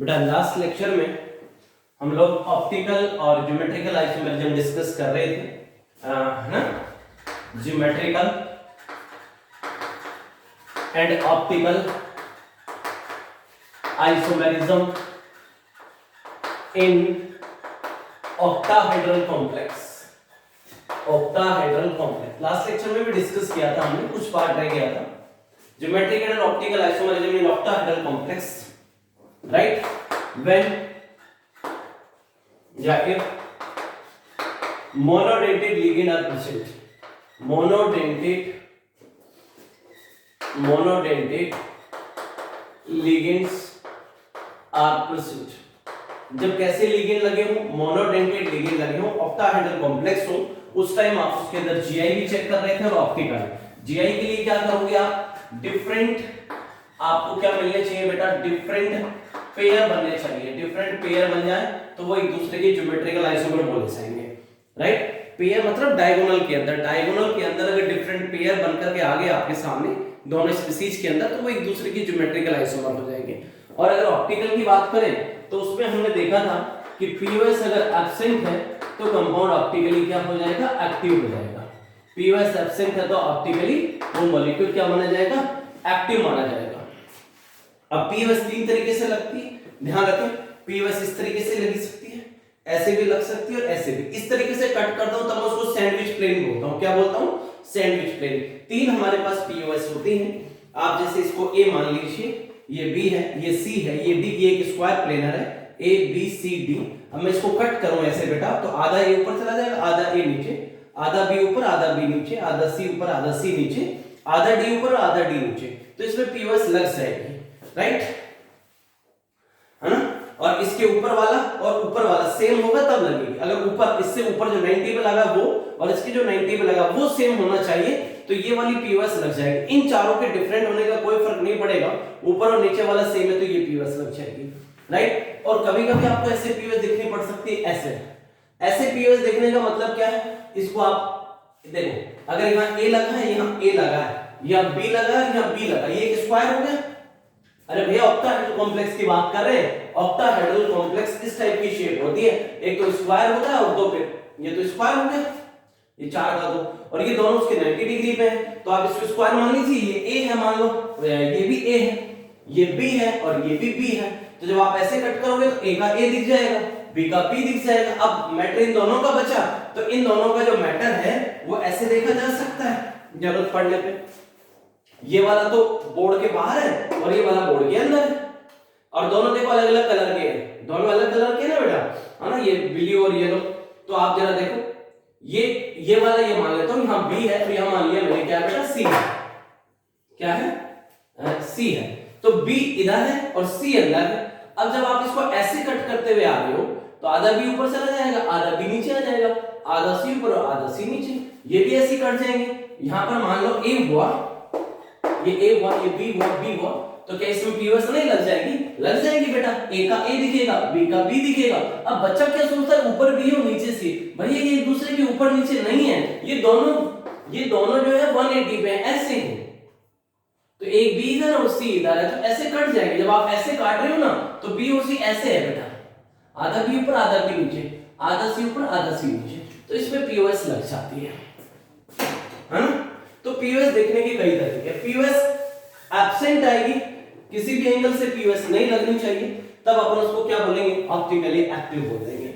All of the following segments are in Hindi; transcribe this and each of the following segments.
बेटा लास्ट लेक्चर में हम लोग ऑप्टिकल और ज्योमेट्रिकल आइसोमेरिज्म डिस्कस कर रहे थे, है ना। Geometrical and optical isomerism in octahedral complex. Octahedral complex last lecture में भी डिस्कस किया था हमने, कुछ पार्ट रह गया था। Geometrical and optical isomerism in octahedral complex, right, when या if monodentate ligand are present, monodentate ligands are present। जब कैसे लिगेंड लगे हो, मोनोडेंटेट लिगेंड लगे हो, ऑक्टाहेड्रल कॉम्प्लेक्स हो, उस टाइम आप उसके अंदर जीआई भी चेक कर रहे थे और ऑप्टिकल। जीआई के लिए क्या करोगे आप, डिफरेंट आपको क्या मिलने चाहिए बेटा, डिफरेंट पेयर बनने चाहिए। डिफरेंट पेयर बन जाए तो वो एक दूसरे के ज्योमेट्रिकल आइसोमर बोले जाएंगे, राइट। पेयर मतलब डायगोनल के अंदर, डायगोनल के अंदर अगर डिफरेंट पेयर बनकर के आ गए आपके सामने दोनों स्पीसीज के अंदर, तो वो एक दूसरे की ज्योमेट्रिकल आइसोमर हो जाएंगे। और अगर ऑप्टिकल की बात करें तो उसमें हमने देखा था कि पीओएस अगर एब्सेंट है तो कंपाउंड ऑप्टिकली क्या हो जाएगा, एक्टिव हो जाएगा। पीओएस एब्सेंट है तो ऑप्टिकली वो मॉलिक्यूल क्या माना जाएगा, एक्टिव माना जाएगा। अब पीओएस तीन तरीके से लगती है, ध्यान रखें। पीओएस इस तरीके से लगी सकती है, ऐसे भी लग सकती है और ऐसे भी। इस तरीके से कट करता हूं तब मैं उसको सैंडविच प्लेन बोलता हूं। क्या बोलता हूं, सैंडविच प्लेन। तीन हमारे पास पीओएस होती हैं। आप जैसे इसको ए मान लीजिए, ये बी है, ये सी है, ये डी, ये एक स्क्वायर प्लेनर है, ए बी सी डी। अब मैं इसको कट करूं ऐसे बेटा, तो आधा ए ऊपर चला जाएगा, आधा ए नीचे, आधा बी ऊपर, आधा बी नीचे, आधा सी ऊपर, आधा सी नीचे, आधा डी ऊपर, आधा डी नीचे। तो इसमें पीओएस लग जाएगी, राइट, है ना। और इसके ऊपर वाला और ऊपर वाला सेम होगा तब लगेगी। अगर ऊपर, इससे ऊपर जो 90 पे लगा वो और इसके जो 90 पे लगा वो सेम होना चाहिए, तो ये वाली पीओएस लग जाएगी। इन चारों के डिफरेंट होने का कोई फर्क नहीं पड़ेगा, ऊपर और नीचे वाला सेम है तो ये पीओएस लग जाएगी, राइट। और कभी कभी आपको ऐसे पीओएस दिखनी पड़ सकती है, ऐसे पीओएस देखने का मतलब क्या है, इसको आप देखो, अगर यहाँ ए लगा है, यहाँ ए लगा है, यहाँ बी लगा है, यहाँ बी लगा, ये एक स्क्वायर हो गया। अरे भैया ऑक्टाहेड्रल कॉम्प्लेक्स की बात कर रहे हैं। ऑक्टाहेड्रल कॉम्प्लेक्स इस टाइप की शेप होती है, एक तो स्क्वायर होता है और दो पे, ये तो स्क्वायर हो गया, ये चार का दो, और ये दोनों उसके 90 डिग्री पे है, तो आप इसको स्क्वायर मान लीजिए। ये ए है मान लो, ये भी ए है, ये बी है और ये भी बी है। तो जब आप ऐसे कट करोगे तो ए का ए दिख जाएगा, बी का बी दिख जाएगा। अब मैटर इन दोनों का बचा, तो इन दोनों का जो मैटर है वो ऐसे देखा जा सकता है जरूरत पड़ने पे। ये वाला तो बोर्ड के बाहर है और ये वाला बोर्ड के अंदर है, और दोनों देखो अलग अलग कलर के हैं, दोनों अलग कलर के ना बेटा, है ना, ये ब्लू और येलो। तो आप जरा देखो, ये वाला ये मान लेता हूं यहाँ बी है, तो यहाँ मान लिया मैंने क्या बेटा, सी है। क्या है, सी है। तो बी इधर है और सी अंदर है। अब जब आप इसको ऐसे कट करते हुए आ रहे हो तो आधा बी ऊपर चला जाएगा, आधा बी नीचे आ जाएगा, आधा सी ऊपर और आधा सी नीचे, ये भी ऐसे कट जाएंगे। यहां पर मान लो ए हुआ, ये ए हुआ, ये बी हुआ, बी हुआ, तो क्या इसमें पीओएस नहीं लग जाएगी, लग जाएगी बेटा। ए का ए दिखेगा, बी का बी दिखेगा। अब बच्चा क्या सोचता है, ऊपर बी हो नीचे सी, भैया ये एक दूसरे के ऊपर नीचे नहीं है, ये दोनों जो है 180 पे ऐसे हैं। तो एक बी इधर और सी इधर है, तो ऐसे कट जाएंगे। जब आप ऐसे काट रहे हो ना, तो बी और सी ऐसे है बेटा, आधा बी ऊपर, आधा बी नीचे, आधा सी ऊपर, आधा सी नीचे, तो इसमें पीओएस लग जाती है ना। तो पीओएस देखने के कई तरीके हैं। पीओएस एब्सेंट आएगी, किसी भी एंगल से पीओएस नहीं लगनी चाहिए, तब अपन उसको क्या बोलेंगे, ऑप्टिकली एक्टिव बोल देंगे।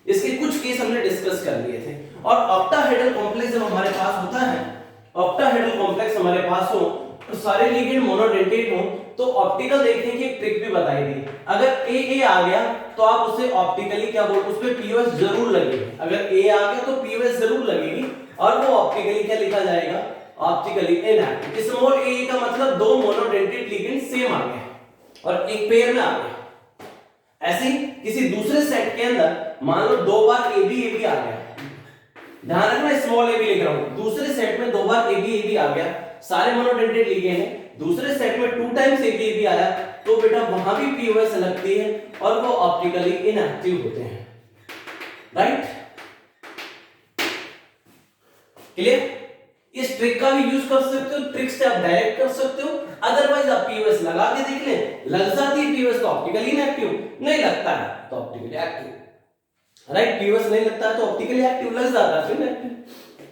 इसके कुछ केस हमने डिस्कस कर लिए थे। और ऑक्टाहेड्रल कॉम्प्लेक्स जब हमारे पास होता है, ऑक्टाहेड्रल कॉम्प्लेक्स हमारे पास हो तो सारे लिगेंड मोनोडेंटेट हो, तो ऑप्टिकल देखने की एक ट्रिक भी बताई थी। अगर ए आ गया तो आप उसे ऑप्टिकली क्या बोलते, उसपे पीओएस जरूर लगेगी। अगर ए आ गया तो पीओएस जरूर लगेगी, और वो ऑप्टिकली क्या लिखा जाएगा, ऑप्टिकली इनएक्टिव। स्मॉल ए का मतलब दो मोनोडेंटेट लिगेंड सेम आ गए और एक पेयर में आ गए। ऐसे ही किसी दूसरे सेट के अंदर मान लो दो बार ए बी आ गया, ध्यान रखना स्मॉल ए बी लिख रहा हूं, दूसरे सेट में दो बार ए बी आ गया, सारे मोनोडेंटेट लिगेंड है, दूसरे सेट में 2 टाइम्स ए बी आया, तो बेटा वहां भी पीओएस लगती है और वो ऑप्टिकली इनएक्टिव होते हैं, राइट, क्लियर। इस ट्रिक का भी यूज कर सकते हो, ट्रिक से आप डायरेक्ट कर सकते हो, अदरवाइज आप पीओएस लगा के देख लें, लग जाती है पीओएस तो ऑप्टिकली इनएक्टिव, नहीं लगता है तो ऑप्टिकली एक्टिव। राइट, पीओएस नहीं लगता है तो ऑप्टिकली एक्टिव, लग जाता है तो इनएक्टिव।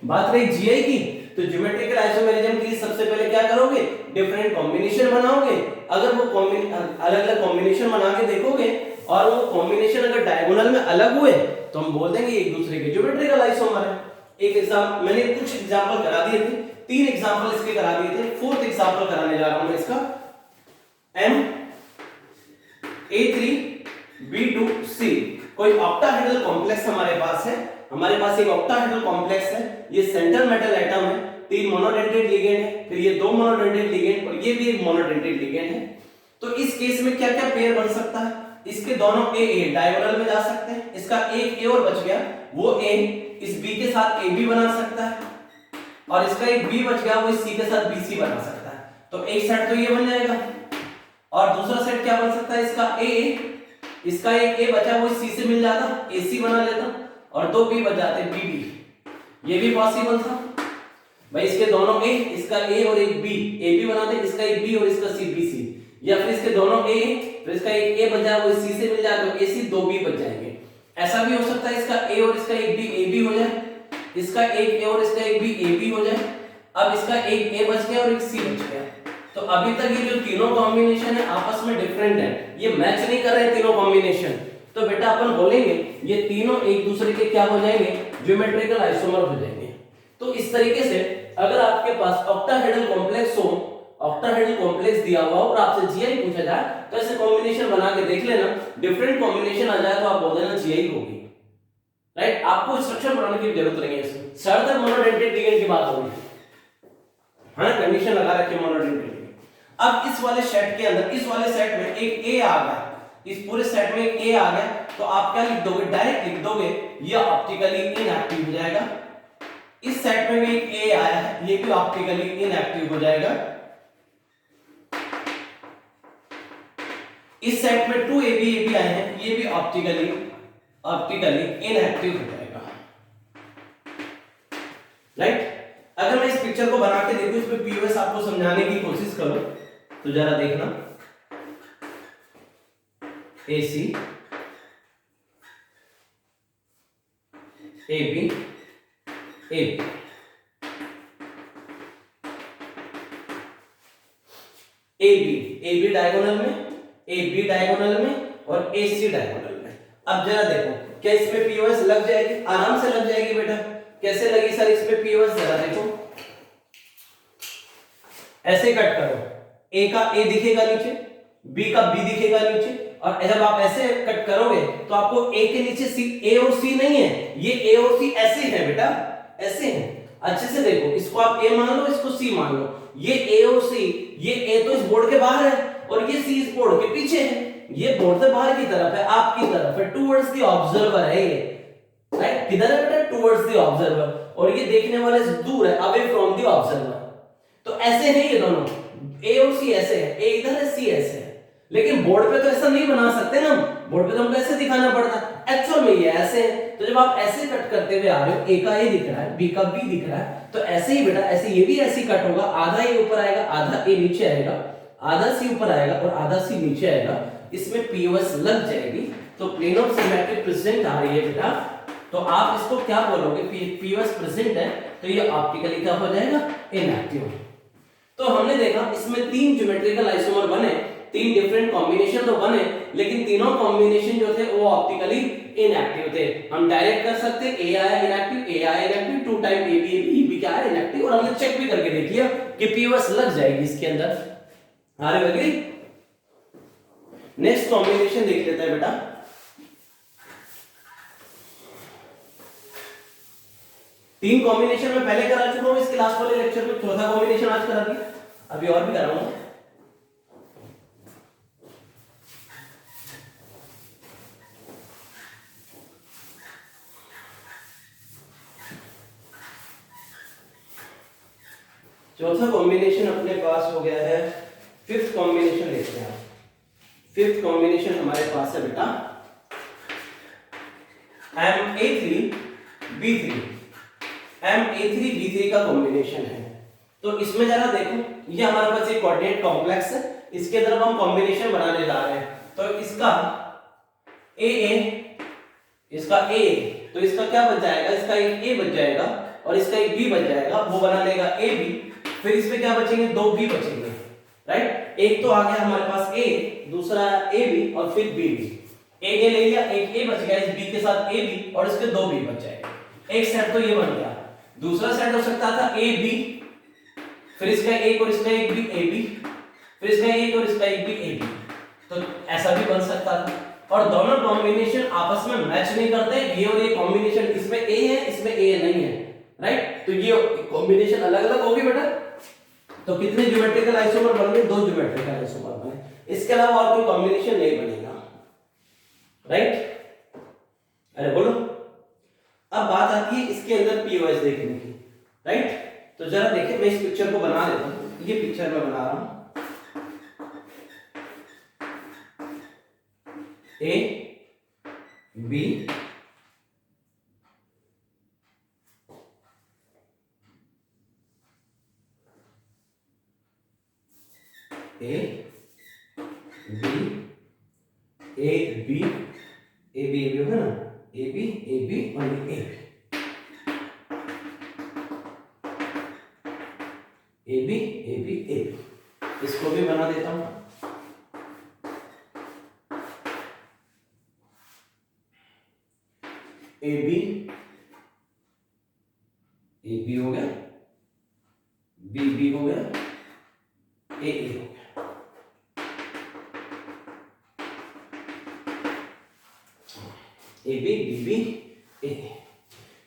बात रही जीआई की, तो ज्योमेट्रिकल आइसोमेरिज्म के लिए सबसे पहले क्या करोगे, डिफरेंट कॉम्बिनेशन बनाओगे। अगर वो अलग अलग कॉम्बिनेशन बना के देखोगे और वो कॉम्बिनेशन अगर डायगोनल में अलग हुए तो हम बोल देंगे एक दूसरे के ज्योमेट्रिकल आइसोमर है। एक एग्जांपल मैंने कुछ एग्जांपल करा दिए थे, 3 एग्जांपल इसके करा दिए थे, 4th एग्जांपल कराने जा रहा हूं मैं इसका। MA3B2C कोई ऑक्टाहेड्रल कॉम्प्लेक्स हमारे पास है, हमारे पास एक ऑक्टाहेड्रल कॉम्प्लेक्स है, ये सेंट्रल मेटल एटम है, 3 मोनोडेंटेट लिगेंड है, फिर ये 2 मोनोडेंटेट लिगेंड और ये भी एक मोनोडेंटेट लिगेंड है। तो इस केस में क्या क्या पेयर बन सकता है, इसके दोनों A डायगोनल में जा सकते हैं, इसका एक A और बच गया, वो A इस B के साथ AB बना सकता है और इसका एक B बच गया, वो इस C के साथ BC बना सकता है। तो एक सेट तो ये बन जाएगा और दूसरा सेट क्या बन सकता है, इसका AA, इसका एक A बचा, वो इस C से मिल जाता, AC बना लेता और 2 B बच जाते BB, ये भी पॉसिबल था भाई। इसके दोनों A, इसका A और एक B, AB बनाते, इसका एक B और इसका C BC, या फिर इसके दोनों A, फिर इसका एक A बचा, वो C से मिल जाए तो AC, 2 B बच जाएंगे। ऐसा भी हो सकता है इसका A और इसका एक B AB हो जाए, इसका एक A और इसका एक B AB हो जाए। अब इसका एक A बच गया और एक C बच गया, तो अभी तक ये जो तीनों कॉम्बिनेशन है आपस में डिफरेंट है, ये मैच नहीं कर रहे तीनों कॉम्बिनेशन। तो बेटा अपन बोलेंगे ये तीनों एक दूसरे के क्या हो जाएंगे, ज्योमेट्रिकल आइसोमर हो जाएंगे। तो इस तरीके से अगर आपके पास ऑक्टाहेड्रल कॉम्प्लेक्स हो, ऑक्टाहेड्रल कॉम्प्लेक्स दिया हुआ और आपसे जीआई पूछा जाए तो ऐसे कॉम्बिनेशन बना के देख लेना, डिफरेंट कॉम्बिनेशन आ जाए तो आप बोल देना जीआई होगी। राइट, आपको स्ट्रक्चर बनाने की जरूरत नहीं है, इसमें सरदर मोनोडेंटेट लिगेंड की बात होगी, हाँ कंडीशन लगा रखी मोनोडेंटेट। अब इस वाले सेट के अंदर, इस वाले सेट में एक A आ गया, इस पूरे सेट में एक A आ गया, तो आप क्या लिख दोगे, डायरेक्ट लिख दोगे ये ऑप्टिकली इनएक्टिव हो जाएगा। इस सेट में भी एक A आया है, ये भी ऑप्टिकली इनएक्टिव हो जाएगा। इस सेट में 2 AB आए हैं, ये भी ऑप्टिकली इनएक्टिव हो जाएगा। राइट, अगर मैं इस पिक्चर को बना के देखूं, इसमें पीओएस आपको समझाने की कोशिश करूं तो जरा देखना, AC AB AB, AB diagonal में, AB डायगोनल में और AC डायगोनल में। अब जरा देखो क्या इसमें पीओएस लग जाएगी, आराम से लग जाएगी बेटा। कैसे लगी सर इसमें पीओएस, जरा देखो, ऐसे कट करो, A का A दिखेगा नीचे, B का B दिखेगा नीचे, और जब आप ऐसे कट करोगे तो आपको A के नीचे C, A और C नहीं है, ये A और C ऐसे है बेटा, ऐसे हैं। अच्छे से देखो, इसको आप A मान लो, इसको C मान लो, ये A और C, ये A तो इस बोर्ड के बाहर है और ये C इस बोर्ड के पीछे है, ये बोर्ड से बाहर की तरफ है, आपकी तरफ है, टुवर्ड्स द ऑब्जर्वर है ये। राइट, किधर है बेटा, टुवर्ड्स द ऑब्जर्वर, और ये देखने वाले से दूर है, अवे फ्रॉम द ऑब्जर्वर। तो ऐसे नहीं ये दोनों, A और C ऐसे है, A इधर है, C ऐसे है, लेकिन बोर्ड पे तो ऐसा नहीं बना सकते ना, बोर्ड पे तो हमको ऐसे दिखाना पड़ता है। एक्चुअल में ये ऐसे है, तो जब आप ऐसे कट करते हुए आ रहे हो, A का A दिख रहा है, B का B दिख रहा है, तो ऐसे ही बेटा, ऐसे ये भी ऐसे कट होगा, आधा A ऊपर आएगा, आधा A नीचे आएगा, आधा C ऊपर आएगा और आधा C नीचे आएगा, इसमें पीओएस लग जाएगी। तो प्लेन ऑफ सिमेट्रिक प्रेजेंट आ रही है बेटा, तो आप इसको क्या बोलोगे, पीओएस प्रेजेंट है तो ये ऑप्टिकली क्या हो जाएगा, इनएक्टिव। तो हमने देखा इसमें 3 ज्योमेट्रिकल आइसोमर बने, 3 डिफरेंट कॉम्बिनेशन तो बने, लेकिन तीनों कॉम्बिनेशन जो थे वो ऑप्टिकली इनएक्टिव थे। हम डायरेक्ट कर सकते, A आया इनएक्टिव, A आया इनएक्टिव, 2 टाइम AB क्या है इनएक्टिव, और हमने चेक भी करके देख लिया कि पीओएस लग जाएगी इसके अंदर। आगे लगी, नेक्स्ट कॉम्बिनेशन देख लेते हैं बेटा। तीन कॉम्बिनेशन में पहले करा चुका हूं, इसके लास्ट वाले लेक्चर में चौथा कॉम्बिनेशन आज करा दिया, अभी और भी कराऊंगा। चौथा कॉम्बिनेशन अपने पास हो गया है, फिफ्थ कॉम्बिनेशन देखते हैं। फिफ्थ कॉम्बिनेशन हमारे पास है बेटा MA3B3 का कॉम्बिनेशन है। तो इसमें जरा देखो, ये हमारे पास एक कोऑर्डिनेट कॉम्प्लेक्स है, इसके तरफ हम कॉम्बिनेशन बनाने जा रहे हैं। तो इसका ए इसका ए, तो इसका क्या बच जाएगा, इसका एक ए बच जाएगा और इसका एक बी बच जाएगा, वो बना लेगा ए बी। फिर इसमें क्या बचेंगे, दो बी बचेंगे, राइट। एक तो आ गया हमारे पास ए, दूसरा ए बी और फिर बी बी। एक ए ले लिया, एक ए बच गया, इस बी के साथ ए बी और इसके दो बी बच जाएंगे। एक सेट तो ये बन गया। दूसरा सेट हो सकता था ए बी, फिर इसका एक और इसका एक बी ए बी, फिर इसका एक और इसका एक बी ए बी, तो ऐसा भी बन सकता था। और दोनों कॉम्बिनेशन आपस में मैच नहीं करते, ये और ये कॉम्बिनेशन, इसमें ए है इसमें ए नहीं है, राइट। तो ये कॉम्बिनेशन अलग अलग होगी बेटा। तो कितने ज्योमेट्रिकल आइसोमर बन गए, दो ज्योमेट्रिकल आइसोमर बने, इसके अलावा और कोई कॉम्बिनेशन नहीं बनेगा, राइट। अरे बोलो। अब बात आती है इसके अंदर पीओएस देखने की, राइट। तो जरा देखिए, मैं इस पिक्चर को बना देता हूं, ये पिक्चर मैं बना रहा हूं, A B A B A B A B होगा ना, ए बी और A B A B A B A B, इसको भी बना देता हूं। ए बी हो गया, बी हो गया, ए हो गया। ए बी ए।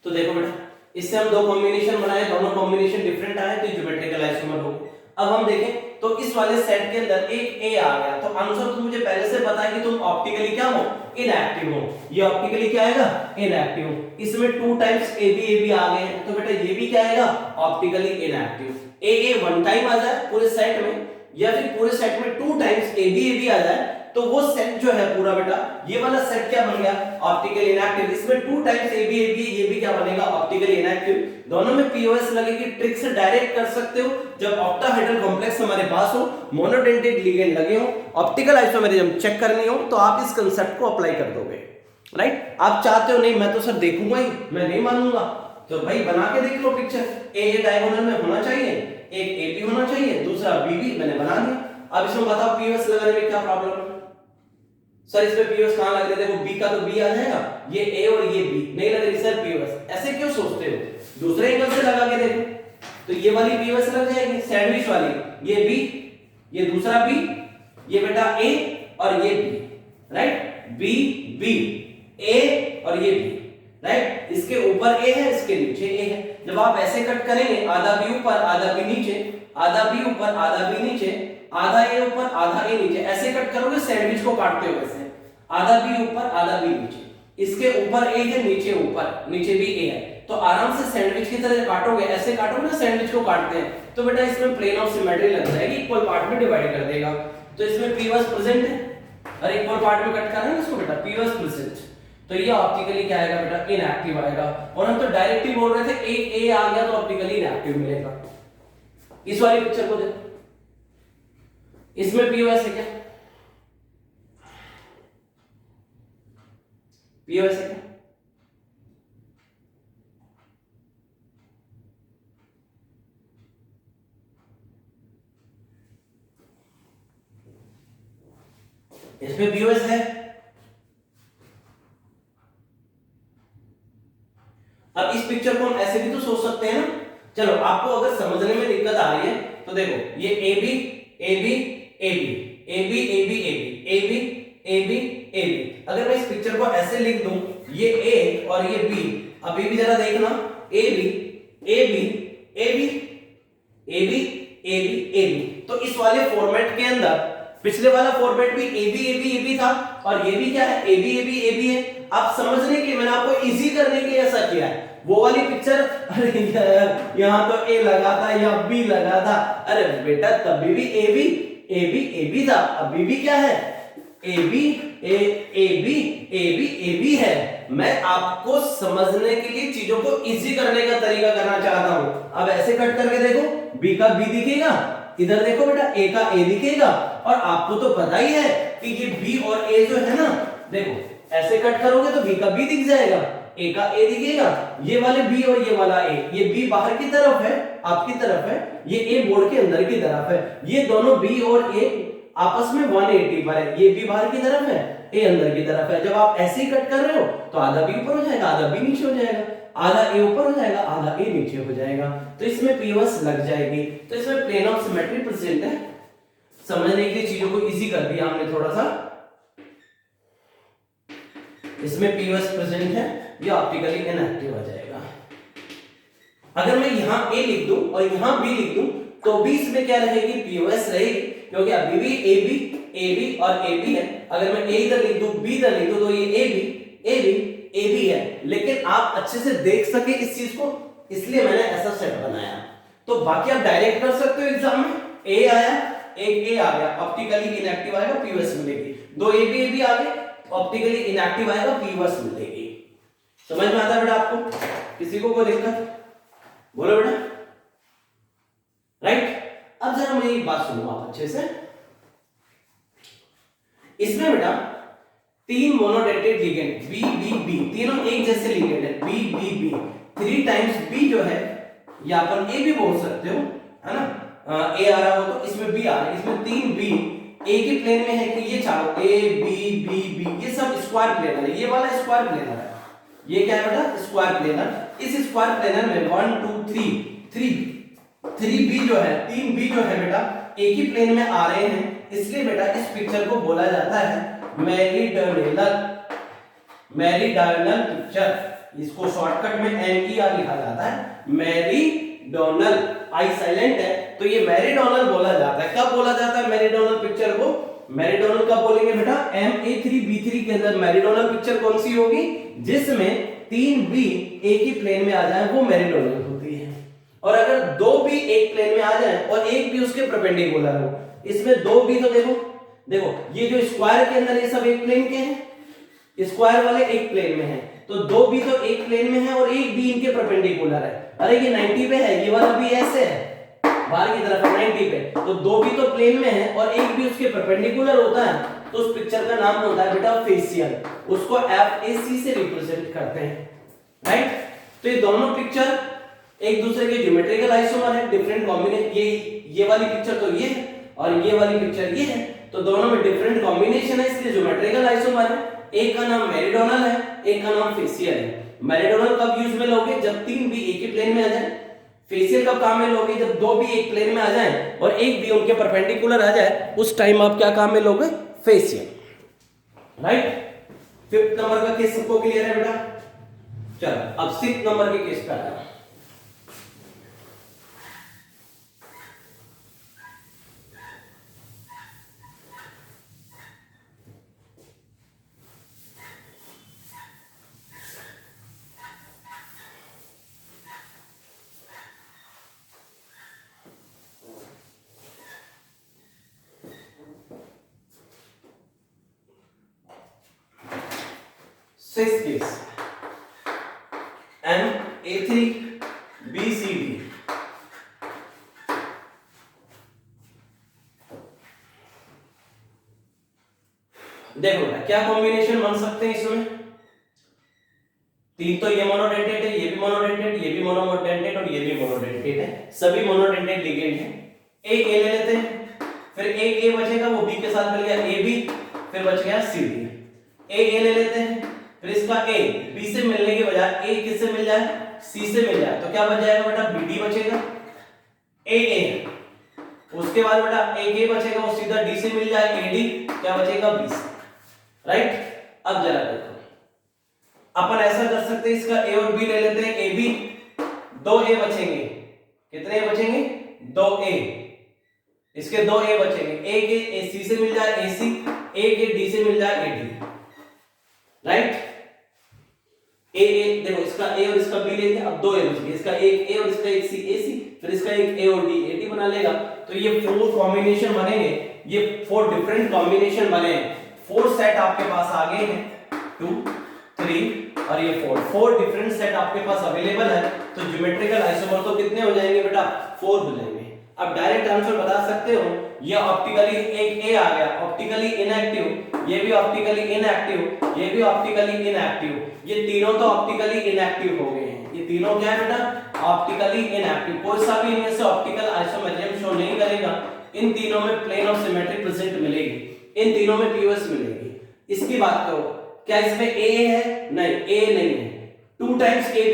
तो देखो बेटा, इससे हम दो कॉम्बिनेशन बनाए, दोनों कॉम्बिनेशन डिफरेंट आए, तो ज्योमेट्रिकल आइसोमर हो गए। अब हम देखें तो इस वाले सेट के अंदर एक ए आ गया, तो आंसर तो मुझे पहले से पता है कि तुम ऑप्टिकली क्या हो, इनएक्टिव हो। ये ऑप्टिकली क्या आएगा, इनएक्टिव। इसमें 2 टाइम्स ए बी आ गए हैं, तो बेटा ये भी क्या आएगा, ऑप्टिकली इनएक्टिव। ए 1 टाइम आ जाए पूरे सेट में, या फिर पूरे सेट में 2 टाइम्स ए बी आ जाए, तो वो सेट जो है पूरा बेटा, ये वाला सेट क्या बन गया, ऑप्टिकली इनएक्टिव। इसमें 2 टाइम्स ए बी ये भी क्या बनेगा, ऑप्टिकली इनएक्टिव। दोनों में पीओएस लगेगी, ट्रिक से डायरेक्ट कर सकते हो। जब ऑक्टाहेड्रल कॉम्प्लेक्स हमारे पास हो, मोनोडेंटेट लिगेंड लगे हो, ऑप्टिकल आइसोमेरिज्म चेक करनी हो, तो आप इस कांसेप्ट को अप्लाई कर दोगे, राइट। आप चाहते हो नहीं मैं तो सर देखूंगा ही, मैं नहीं मानूंगा, तो भाई बना के देख लो पिक्चर। ए डायगोनल में होना चाहिए, एक ए बी होना चाहिए, दूसरा बी बी, मैंने बना दिया। अब इसमें बताओ पीओएस लगाने में क्या प्रॉब्लम है सर, इसमें पीओएस कहां लग रहे थे, वो बी का तो बी आ जाएगा, ये ए और ये बी नहीं लग रही सर पीओएस, ऐसे क्यों सोचते हो, दूसरे एंगल से लगा के देखो, तो ये वाली पीओएस लग जाएगी, सैंडविच वाली, ये बी, ये दूसरा बी, ये बेटा ए और ये बी, राइट, बी बी ए और ये बी, राइट। इसके ऊपर ए है, इसके नीचे ए है। जब आप ऐसे कट करेंगे, आधा बी ऊपर आधा बी नीचे, आधा बी ऊपर आधा बी नीचे, आधा ए ऊपर आधा ए नीचे, ऐसे कट करोगे सैंडविच को काटते हो वैसे, आधा बी ऊपर आधा बी नीचे, इसके ऊपर ए है, नीचे ऊपर, नीचे भी ए है, तो आराम से सैंडविच की तरह काटोगे, ऐसे काटोगे ना सैंडविच को काटते हैं, तो बेटा इसमें प्लेन ऑफ सिमेट्री लग जाएगी, इक्वल पार्ट में डिवाइड कर देगा। तो इसमें पीओएस प्रेजेंट है और इक्वल पार्ट में कट करेंगे इसको बेटा, पीओएस प्रेजेंट, तो ये ऑप्टिकली क्या आएगा बेटा, इनएक्टिव आएगा। और हम तो डायरेक्ट ही बोल रहे थे एक ए आ गया तो ऑप्टिकली इनएक्टिव मिलेगा। इस वाली पिक्चर को देखो, इसमें पीओएस है क्या, पीओएस है क्या, इसमें पीओएस है। अब इस पिक्चर को हम ऐसे भी तो सोच सकते हैं ना, चलो आपको अगर समझने में दिक्कत आ रही है तो देखो, ये A B A B A B A B A B A B A B A B A B, अगर मैं इस पिक्चर को ऐसे लिख दूं, ये ए और ये बी, अभी भी जरा देखना, A B A B A B A B A B A B, तो इस वाले फॉर्मेट के अंदर पिछले वाला फॉर्मेट भी A B A B A B था, और ये भी क्या है, A B A B A B है। आप समझने के, मैंने आपको इजी करने के लिए ऐसा किया है। वो वाली पिक्चर, अरे यार यहाँ तो ए लगा था या बी लगा था, अरे बेटा तभी भी ए बी ए बी था, अभी भी क्या है, ए बी ए बी है। मैं आपको समझने के लिए चीजों को इजी करने का तरीका करना चाहता हूं। अब ऐसे कट करके देखो, बी का बी दिखेगा, इधर देखो बेटा ए का ए दिखेगा, और आपको तो पता ही है कि ये बी और ए जो है ना, देखो ऐसे कट करोगे तो बी का बी दिख जाएगा, ए का ए दिखेगा, ये वाले बी और ये वाला ए, ये बी बाहर की तरफ है, आपकी तरफ है, ये ए बोर्ड के अंदर की तरफ है, ये दोनों बी और ए आपस में 180 पर है, ये बी बाहर की तरफ है, ए अंदर की तरफ है। जब आप ऐसे ही कट कर रहे हो तो आधा बी ऊपर हो जाएगा, आधा बी नीचे हो जाएगा, आधा ए ऊपर हो जाएगा, आधा ए नीचे हो जाएगा, तो इसमें पीओएस लग जाएगी। तो इसमें प्लेन ऑफ सिमेट्री प्रेजेंट है। समझने के लिए चीजों को इजी कर दिया हमने थोड़ा सा। इसमें पीओएस प्रेजेंट है, ये ऑप्टिकली इनएक्टिव हो जाएगा। अगर मैं यहां ए लिख दूं और यहां बी लिख दूं तो भी इसमें क्या रहेगी, पीओएस रहेगी, क्योंकि अभी भी ए बी और ए बी है। अगर मैं ए इधर लिख दूं, बी इधर लिख दूं, तो ये ए बी है। लेकिन आप अच्छे से देख सके इस चीज को, इसलिए मैंने ऐसा सेट बनाया। तो बाकी आप डायरेक्ट कर सकते हो एग्जाम में, ए आया, एक ए आ गया, ऑप्टिकली इनएक्टिव आएगा, पीओएस मिलेगी। दो ए बी आ गए, ऑप्टिकली इनएक्टिव आएगा, पीओएस मिलेगी। समझ में आता है बेटा आपको? किसी को कोई दिक्कत? बोलो बेटा। राइट। अब जरा मेरी एक बात सुनो आप अच्छे से। इसमें बेटा तीन monodentate ligand B B B, तीनों एक जैसे लिगेंड है, B B B, 3 times B जो है, या अपन ए भी बोल सकते हो, है ना, ए आ रहा हो तो इसमें बी आ रहा है, इसमें 3 बी एक ही प्लेन में है कि ये चारों ए बी बी बी, ये सब स्क्वायर प्लेनर है, ये वाला स्क्वायर प्लेनर है, ये क्या है बेटा, स्क्वायर प्लेनर। इस स्क्वायर प्लेनर में 1 2 3 बी जो है, 3 बी जो है बेटा एक ही प्लेन में आ रहे हैं, इसलिए बेटा इस पिक्चर को बोला जाता है मेरीडोनल पिक्चर। इसको शॉर्टकट में MER लिखा जाता है, मेरीडोनल, आई साइलेंट है, तो ये मेरीडोनल बोला जाता है। कब बोला जाता है मेरीडोनल पिक्चर को? मेरीडोनल कब बोलेंगे बेटा? MA3B3 के अंदर मेरीडोनल पिक्चर कौन सी होगी? जिसमें 3 बी एक ही प्लेन में आ जाए, वो मेरीडोनल होती है। और अगर 2 बी एक प्लेन में आ जाए और एक भी उसके परपेंडिकुलर हो, इसमें 2 बी तो देखो ये जो स्क्वायर के अंदर ये सब एक प्लेन के हैं, स्क्वायर वाले एक प्लेन में है, तो 2 बी तो एक प्लेन में है और एक बी इनके परपेंडिकुलर है। अरे ये 90 पे है, ये वाला भी ऐसे है, बाहर की तरफ 90 पे, तो 2 बी तो प्लेन में है और एक भी उसके परपेंडिकुलर होता है, तो उस पिक्चर का नाम होता है बेटा फेसियल। उसको FAC से रिप्रेजेंट करते हैं। राइट। तो ये दोनों पिक्चर एक दूसरे के ज्योमेट्रिकल आइसोमर है, डिफरेंट कॉम्बिनेशन, ये वाली पिक्चर तो ये है और ये वाली पिक्चर ये है, तो दोनों में डिफरेंट कॉम्बिनेशन है, इसलिए ज्योमेट्रिकल आइसोमर है। एक का नाम मेरीडोनल है, एक का नाम फेसियल है। मेरीडोनल कब यूज में लोगे? जब 3 बी एक ही प्लेन में आ जाए। फेसियल कब काम में लोगे? जब 2 बी एक प्लेन में आ जाए और एक बी उनके परपेंडिकुलर आ जाए, उस टाइम आप क्या काम में लोगे? फेसियल। राइट। 5th नंबर का केस सबको क्लियर है बेटा? चलो अब 6th नंबर के केस पे आ जाओ। Sixth case, MA3BCD। देखो बेटा क्या कॉम्बिनेशन बन सकते हैं इसमें? 3 तो ये मोनोडेंटेट है, ये भी मोनोडेंटेट, ये भी मोनोडेंटेट और ये भी मोनोडेंटेट है, सभी मोनोडेंटेट लिगेंड है। एक ए ले लेते हैं, फिर एक ए बचेगा, वो बी के साथ मिल गया AB, फिर बच गया CD। एक ए ले लेते हैं, फिर इसका ए बी से मिलने के बजाय ए किससे मिल जाए? सी से मिल जाए, तो क्या बच जाएगा बेटा? BD बचेगा, ए। उसके बाद बेटा एक ए बचेगा, वो सीधा डी से मिल जाए, AD, क्या बचेगा? B से। राइट। अब जरा देखो, अपन ऐसा कर सकते हैं, इसका ए और बी ले लेते हैं, AB, 2 ए बचेंगे। कितने ए बचेंगे? 2 ए। इसके 2 ए बचेंगे, एक ए सी से मिल जाए AC, एक ए डी से मिल जाए AD। राइट। ए देखो इसका ए और इसका बी लेंगे, अब 2 ए बच गए, इसका एक ए और इसका एक सी AC, फिर इसका एक ए और डी AD बना लेगा, तो ये 4 कॉम्बिनेशन बनेंगे, ये 4 डिफरेंट कॉम्बिनेशन बने, 4 सेट आपके पास आ गए हैं, 2 3 और ये 4 डिफरेंट सेट आपके पास अवेलेबल है। तो ज्योमेट्रिकल आइसोमर तो कितने हो जाएंगे बेटा? 4 हो जाएंगे। अब डायरेक्ट आंसर बता सकते हो, ये ऑप्टिकली एक ए आ गया, ऑप्टिकली इनएक्टिव, ये भी ऑप्टिकली इनएक्टिव, ये भी ऑप्टिकली इनएक्टिव, ये तीनों तो ऑप्टिकली इनएक्टिव हो गए हैं। ये तीनों क्या है बेटा, ऑप्टिकली इनएक्टिव। कोई सा भी इनमें से ऑप्टिकल आइसोमेरिज्म शो नहीं करेगा। इन तीनों में प्लेन ऑफ सिमेट्री प्रेजेंट मिलेगी, इन तीनों में पीओएस मिलेगी। इसकी बात करो, क्या इसमें ए है? नहीं, ए नहीं है। 2 टाइम्स ए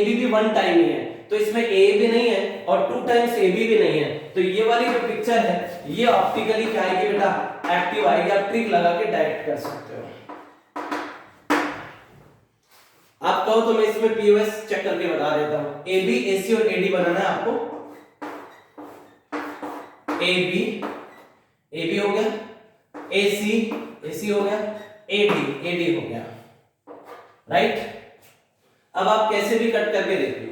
बी भी 1 टाइम ही है, तो इसमें ए भी नहीं है और 2 टाइम्स ए बी भी नहीं है। तो ये वाली जो पिक्चर है ये ऑप्टिकली क्या आएगी बेटा, एक्टिव आएगी। आप ट्रिक लगा के डायरेक्ट कर सकते हो। आप कहो तो मैं इसमें पीओएस चेक करके बता देता हूं। ए बी, ए सी और ए डी बनाना है आपको। ए बी हो गया, ए सी हो गया, ए डी हो गया, राइट। अब आप कैसे भी कट करके देख लो।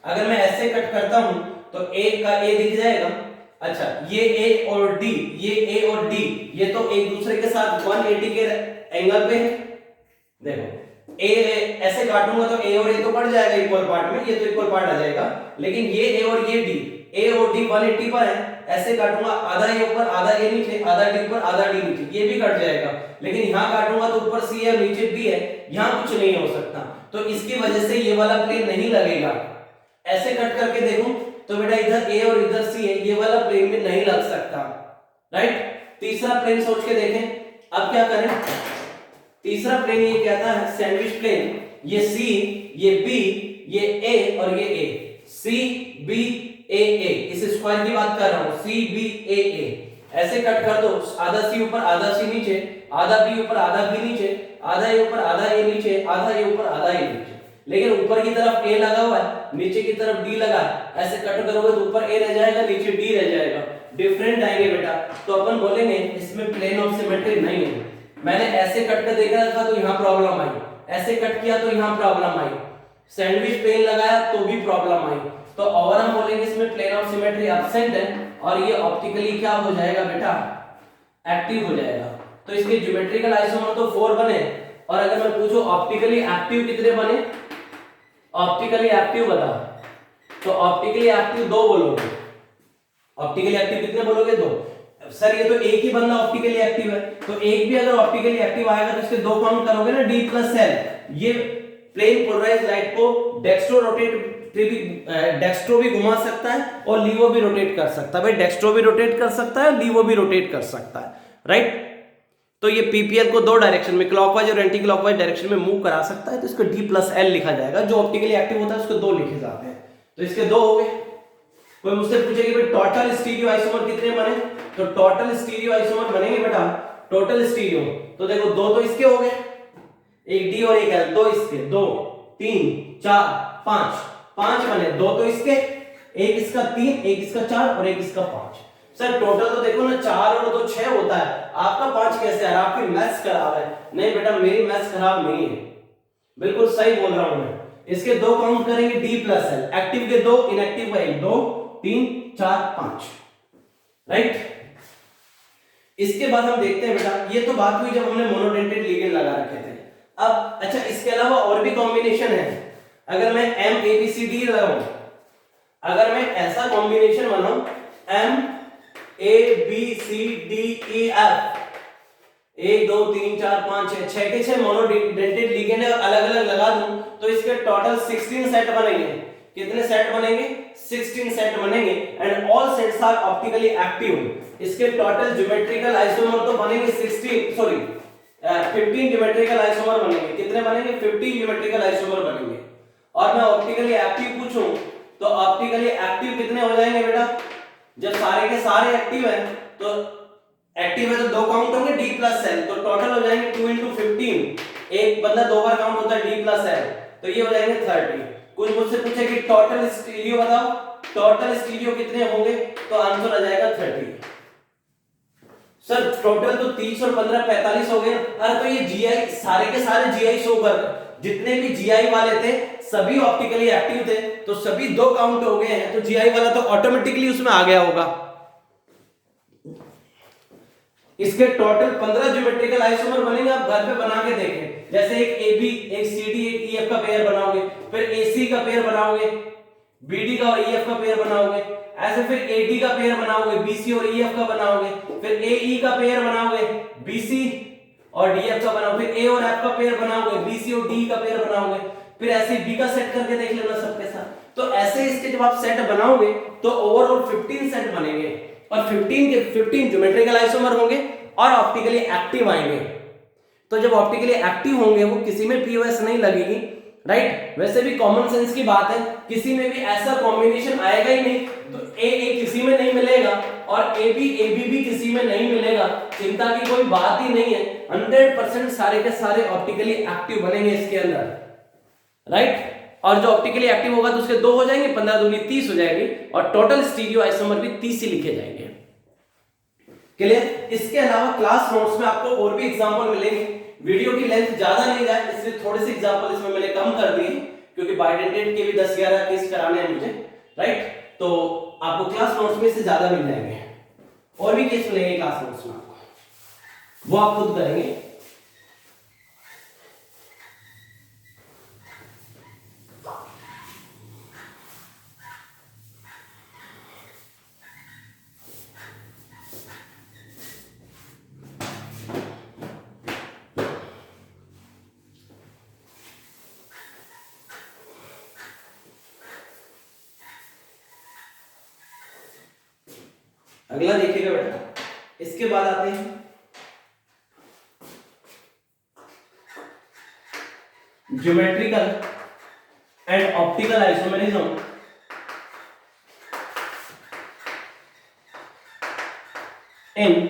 अगर मैं ऐसे कट करता हूं तो ए का ए दिख जाएगा। अच्छा, ये ए और डी, ये ए और डी, ये तो एक दूसरे के साथ 180 के एंगल पे है। देखो ए ऐसे काटूंगा तो ए और ए तो पड़ जाएगा इक्वल पार्ट में, ये तो इक्वल पार्ट आ जाएगा। लेकिन ये ए और ये डी, ए और डी 180 पर है। ऐसे काटूंगा, आधा ए ऊपर आधा ए नीचे, आधा डी ऊपर आधा डी नीचे, ये भी कट जाएगा। लेकिन यहां काटूंगा तो ऊपर सी है और नीचे बी है, यहां कुछ नहीं हो सकता। तो इसकी वजह से ये वाला प्लेन नहीं लगेगा। ऐसे कट करके देखूं तो बेटा इधर ए और इधर सी है, ये वाला प्लेन में नहीं लग सकता, राइट। तीसरा प्लेन सोच के देखें। अब क्या करें, तीसरा प्लेन ये कहता है सैंडविच प्लेन, ये सी, ये बी, ये ए और ये ए, सी बी ए ए, इस स्क्वायर की बात कर रहा हूं, सी बी ए ए। ऐसे कट कर दो, आधा सी ऊपर आधा सी नीचे, आधा बी ऊपर आधा बी नीचे, आधा ए ऊपर आधा ए नीचे, आधा ए ऊपर आधा ए नीचे। लेकिन ऊपर की तरफ ए लगा हुआ है, नीचे की तरफ डी लगा है। ऐसे कट करोगे तो ऊपर ए रह जाएगा, नीचे डी रह जाएगा, डिफरेंट आएंगे बेटा। तो अपन बोलेंगे इसमें प्लेन ऑफ सिमेट्री नहीं है। मैंने ऐसे कट कर देखा था तो यहां प्रॉब्लम आई, ऐसे कट किया तो यहां प्रॉब्लम आई, सैंडविच प्लेन लगाया तो भी प्रॉब्लम आई। तो और हम बोलेंगे इसमें प्लेन ऑफ सिमेट्री एब्सेंट है और ये ऑप्टिकली क्या हो जाएगा बेटा, एक्टिव हो जाएगा। तो इसके ज्योमेट्रिकल आइसोमर तो 4 बने, और अगर मैं पूछूं ऑप्टिकली एक्टिव कितने बने, ऑप्टिकली एक्टिव बताओ, तो ऑप्टिकली एक्टिव 2 बोलोगे। ऑप्टिकली एक्टिव कितने बोलोगे, 2। सर ये तो एक ही बंदा ऑप्टिकली एक्टिव है, तो एक भी अगर ऑप्टिकली एक्टिव आएगा तो इसके 2 काउंट करोगे ना, डी प्लस एल। ये प्लेन पोलराइज्ड लाइट को डेक्स्ट्रो भी घुमा सकता है और लीवो भी रोटेट कर सकता है। भाई डेक्स्ट्रो भी रोटेट कर सकता है, लीवो भी रोटेट कर सकता है, राइट। तो ये पीपीएल को 2 डायरेक्शन में, क्लॉकवाइज और एंटी क्लॉकवाइज डायरेक्शन में मूव करा सकता है। तो इसको डी प्लस एल लिखा जाएगा। जो ऑप्टिकली एक्टिव होता है उसको 2 लिखे जाते हैं। तो इसके 2 हो गए। कोई मुझसे पूछे कि भाई टोटल स्टीरियो आइसोमर कितने बने, तो टोटल स्टीरियो आइसोमर बनेंगे बेटा, टोटल स्टीरियो तो देखो 2 तो इसके हो गए, एक डी और एक एल, 2 इसके, 2 3 4 5 बने, 2 तो इसके, एक इसका 3, एक इसका 4 और एक इसका 5। सर टोटल तो देखो ना 4 और 2 6 होता है, आपका 5 कैसे आ रहा है, आपकी मैथ्स खराब है। नहीं बेटा मेरी मैथ्स खराब नहीं है, बिल्कुल सही बोल रहा हूं मैं। इसके 2 काउंट करेंगे डी प्लस एल, एक्टिव के 2, इनएक्टिव का 1, 2 3 4 5, राइट। इसके बाद हम देखते हैं बेटा, ये तो बात हुई जब हमने मोनोडेंटेड लिगेंड लगा रखे थे। अब अच्छा इसके अलावा और भी कॉम्बिनेशन है। अगर मैं M A B C D लगाऊं, अगर मैं ऐसा कॉम्बिनेशन बनाऊं M A B C D E F, 1 2 3 4 5 6 के 6 मोनोडेंटेड लिगेंड है और अलग अलग लगा दूं तो इसके टोटल 16 सेट बनेंगे। कितने सेट बनेंगे, 16 सेट बनेंगे and all sets are optically active. इसके टोटल ज्योमेट्रिकल आइसोमर तो बनेंगे 15 ज्योमेट्रिकल आइसोमर बनेंगे। कितने बनेंगे, 15 ज्योमेट्रिकल आइसोमर बनेंगे। और मैं ऑप्टिकली एक्टिव पूछूं तो ऑप्टिकली एक्टिव कितने हो जाएंगे बेटा, जब सारे के सारे एक्टिव हैं तो एक्टिव है तो 2 काउंट होंगे डी प्लस एल, तो टोटल हो जाएंगे 2 × 15। एक बंदा 2 बार काउंट होता है डी प्लस एल, तो ये हो जाएंगे 30। कुछ मुझसे पूछे कि टोटल स्टीरियो बताओ, टोटल स्टीरियो कितने होंगे, तो आंसर आ जाएगा 30। सर टोटल तो 30 और 15 45 हो गए। अरे तो ये जीआई सारे के सारे जीआई शो कर, जितने भी जीआई वाले थे सभी ऑप्टिकली एक्टिव थे, तो सभी 2 काउंट हो गए हैं, तो जीआई वाला तो ऑटोमेटिकली उसमें आ गया होगा। इसके टोटल 15 ज्योमेट्रिकल आइसोमर बनेंगे। आप घर पे बना के देखें, जैसे एक AB एक CD एक EF का पेयर बनाओगे, फिर AC का पेयर बनाओगे, BD का और EF का पेयर बनाओगे, ऐसे फिर AD का पेयर बनाओगे, BC और EF का बनाओगे, फिर AE का पेयर बनाओगे, BC और DF का बनाओगे, फिर A और F का पेयर बनाओगे, BC और D का पेयर बनाओगे, फिर ऐसे B का सेट करके देख लेना सबके साथ। तो ऐसे इसके जब आप सेट बनाओगे तो ओवरऑल 15 सेट बनेंगे और 15 के 15 ज्योमेट्रिकल आइसोमर होंगे और ऑप्टिकली एक्टिव आएंगे। तो जब ऑप्टिकली एक्टिव होंगे वो किसी में पीओएस नहीं लगेगी, राइट। वैसे भी कॉमन सेंस की बात है, किसी में भी ऐसा कॉम्बिनेशन आएगा ही नहीं, तो ए किसी में नहीं मिलेगा और ए बी किसी में नहीं मिलेगा, चिंता की कोई बात ही नहीं है। 100% सारे के सारे ऑप्टिकली एक्टिव बनेंगे इसके अंदर, राइट। और जो ऑप्टिकली एक्टिव होगा तो उसके 2 हो जाएंगे, 15 दूनी 30 हो जाएंगे और टोटल स्टीरियो आइसोमर भी 30 ही लिखे जाएंगे। क्लियर। इसके अलावा क्लास नोट्स में आपको और भी एग्जांपल मिलेंगे। वीडियो की लेंथ ज्यादा नहीं जाए इसलिए थोड़े से एग्जांपल इसमें मैंने कम कर दिए, क्योंकि बाइडेंटेड के भी 10-11 केस कराने हैं मुझे, राइट। तो आपको क्लास नोट्स में से ज्यादा मिल जाएंगे, और भी केस मिलेंगे क्लास नोट्स में आपको, वो आप खुद करेंगे। अगला देखिएगा बेटा, इसके बाद आते हैं geometrical and optical isomerism in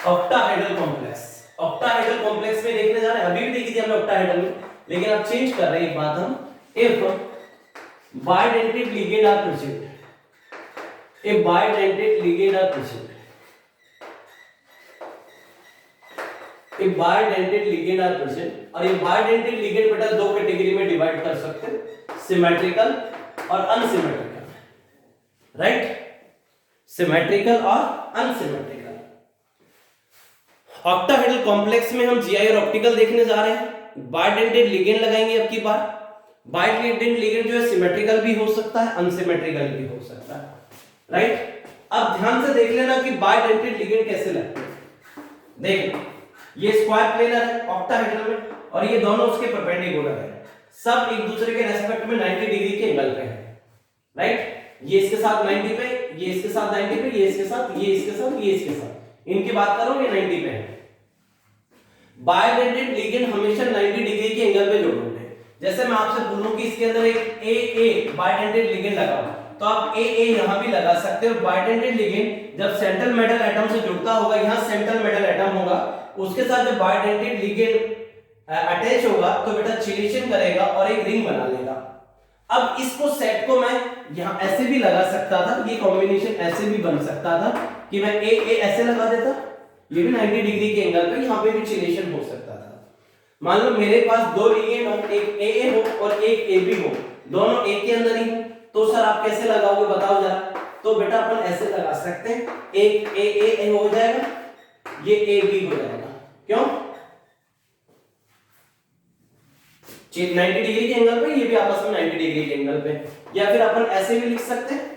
octahedral complex. Octahedral complex में देखने जा रहे हैं, अभी भी देखी थी हमने ऑक्टाहेड्रल में, लेकिन अब चेंज कर रहे हैं एक बात हम। If bidentate ligand are present, a bidentate ligand are present, a bidentate ligand are present, और ये bidentate ligand बेटा 2 कैटेगरी में डिवाइड कर सकते हैं, सिमेट्रिकल और अनसिमेट्रिकल, राइट। सिमेट्रिकल और अनसिमेट्रिकल। ऑक्टाहेड्रल कॉम्प्लेक्स में हम जीआई और ऑप्टिकल देखने जा रहे हैं। बाइडेंटेड लिगेंड लगाएंगे अब की बार। बाइडेंटेड लिगेंड जो है सिमेट्रिकल भी हो सकता है, अनसिमेट्रिकल भी हो सकता है, राइट। अब ध्यान से देख लेना कि बाइडेंटेड लिगेंड कैसे लगते हैं। देख, ये स्क्वायर प्लेनर है ऑक्टाहेड्रल में और ये दोनों उसके परपेंडिकुलर है, सब एक दूसरे के रेस्पेक्ट में 90 डिग्री के एंगल पे है, राइट। ये इसके साथ 90 पे, ये इसके साथ 90 पे, ये इसके साथ, ये इसके साथ, ये इसके साथ, इनकी बात करो ये 90 पे है। बाइडेंटेड लिगेंड हमेशा 90 डिग्री के एंगल पे जोड़ोगे। जैसे मैं आपसे बोलूं कि इसके अंदर एक ए बाइडेंटेड लिगेंड लगा हुआ, तो आप ए यहां भी लगा सकते हो। बाइडेंटेड लिगेंड जब सेंट्रल मेटल एटम से जुड़ता होगा, यहां सेंट्रल मेटल एटम होगा, उसके साथ जब बाइडेंटेड लिगेंड अटैच होगा तो बेटा चिलेशन करेगा और एक रिंग बना लेगा। अब इसको सेट को मैं यहां ऐसे भी लगा सकता था, ये कॉम्बिनेशन ऐसे भी बन सकता था कि मैं ए ऐसे लगा देता, ये भी 90 डिग्री के एंगल पे, यहां पे भी चिलेशन हो सकता था। मान लो मेरे पास 2 लिगेंड हो, एक ए हो और एक ए बी हो, दोनों ए के अंदर ही हो, तो सर आप कैसे लगाओगे बताओ जरा। तो बेटा अपन ऐसे लगा सकते हैं, एक ए हो जाएगा, ये ए बी हो जाएगा। क्यों? 90 डिग्री के एंगल पे, ये भी आपस में 90 डिग्री के एंगल पे। या फिर अपन ऐसे भी लिख सकते हैं,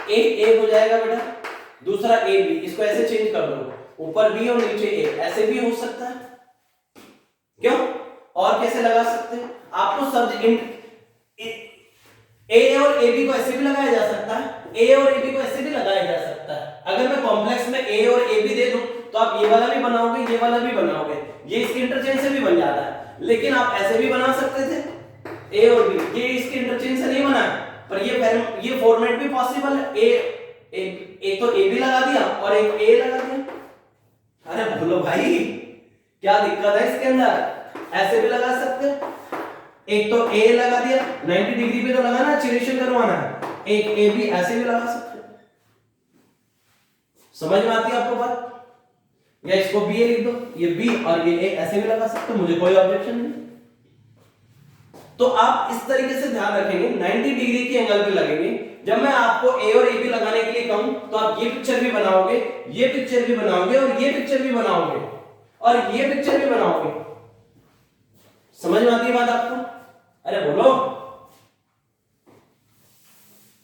ए हो जाएगा बेटा, दूसरा ए बी, इसको ऐसे चेंज कर दो, ऊपर बी और नीचे ए, ऐसे भी हो सकता है। क्यों? और कैसे लगा सकते हैं? आपको सब ए और ए बी को ऐसे भी लगाया जा सकता है, ए और ए बी को ऐसे भी लगाया जा सकता है। अगर मैं कॉम्प्लेक्स में ए और ए बी दे दूं तो आप ये वाला भी बनाओगे, ये वाला भी बनाओगे, ये इसके इंटरचेंज से भी बन जाता है। लेकिन आप ऐसे भी बना सकते थे, ए और बी, ये इसके इंटरचेंज से नहीं बना है, पर ये फॉर्मेट भी पॉसिबल है। एक तो ए बी लगा दिया और एक ए लगा दिया। अरे बोलो भाई, क्या दिक्कत है इसके अंदर? ऐसे भी लगा सकते हैं, एक तो ए लगा दिया, 90 डिग्री पे तो लगाना, चिलेशन करवाना है, एक ए बी ऐसे भी लगा सकते हैं। समझ में आती है आपको बात? या इसको बी ए लिख दो, ये बी और ये ए ऐसे भी लगा सकते हो, मुझे कोई ऑब्जेक्शन नहीं। तो आप इस तरीके से ध्यान रखेंगे, 90 डिग्री के एंगल पे लगेंगे। जब मैं आपको ए और ए बी लगाने के लिए कहूं तो आप ये पिक्चर भी बनाओगे, ये पिक्चर भी बनाओगे और ये पिक्चर भी बनाओगे और ये पिक्चर भी बनाओगे। समझ में आती है बात आपको? अरे बोलो,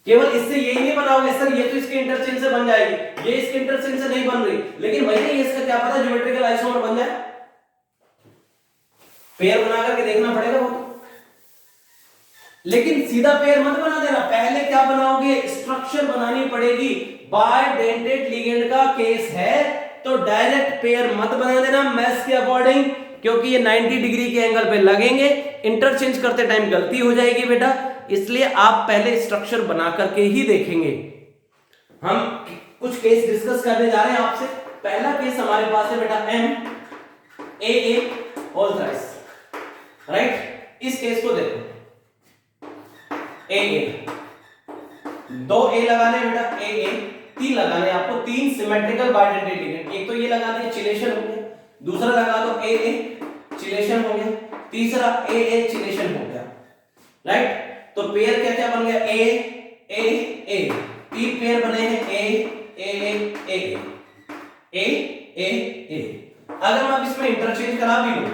केवल इससे यही नहीं बनाओगे सर ये तो इसके इंटरचेंज से बन जाएगी, ये इसके इंटरचेंज से नहीं बन रही, लेकिन भैया ये इसका क्या पता ज्योमेट्रिकल आइसोमर बन जाए, पेयर बना करके देखना पड़ेगा वो। लेकिन सीधा पेयर मत बना देना, पहले क्या बनाओगे, स्ट्रक्चर बनानी पड़ेगी। बायडेंटेट लिगेंड का केस है तो डायरेक्ट पेयर मत बना देना मैथ्स के अकॉर्डिंग, क्योंकि ये 90 डिग्री के एंगल पे लगेंगे, इंटरचेंज करते टाइम गलती हो जाएगी बेटा, इसलिए आप पहले स्ट्रक्चर बना करके ही देखेंगे। हम कुछ केस डिस्कस करने जा रहे हैं आपसे। पहला केस हमारे पास है बेटा MAA होल थ्राइस, राइट। इस केस को देखो, AA, 2 A लगाने बेटा, AA 3 लगाने आपको, 3 सिमेट्रिकल बायडेंटेट लिगेंड, एक तो ये लगा दिया चिलेशन हो गया, दूसरा लगा दो AA चिलेशन हो गया, तीसरा AA चिलेशन हो गया, राइट। तो पेयर क्या क्या बन गया, A 3 पेयर बने हैं A। अगर मैं अब इसमें इंटरचेंज करा भी लूं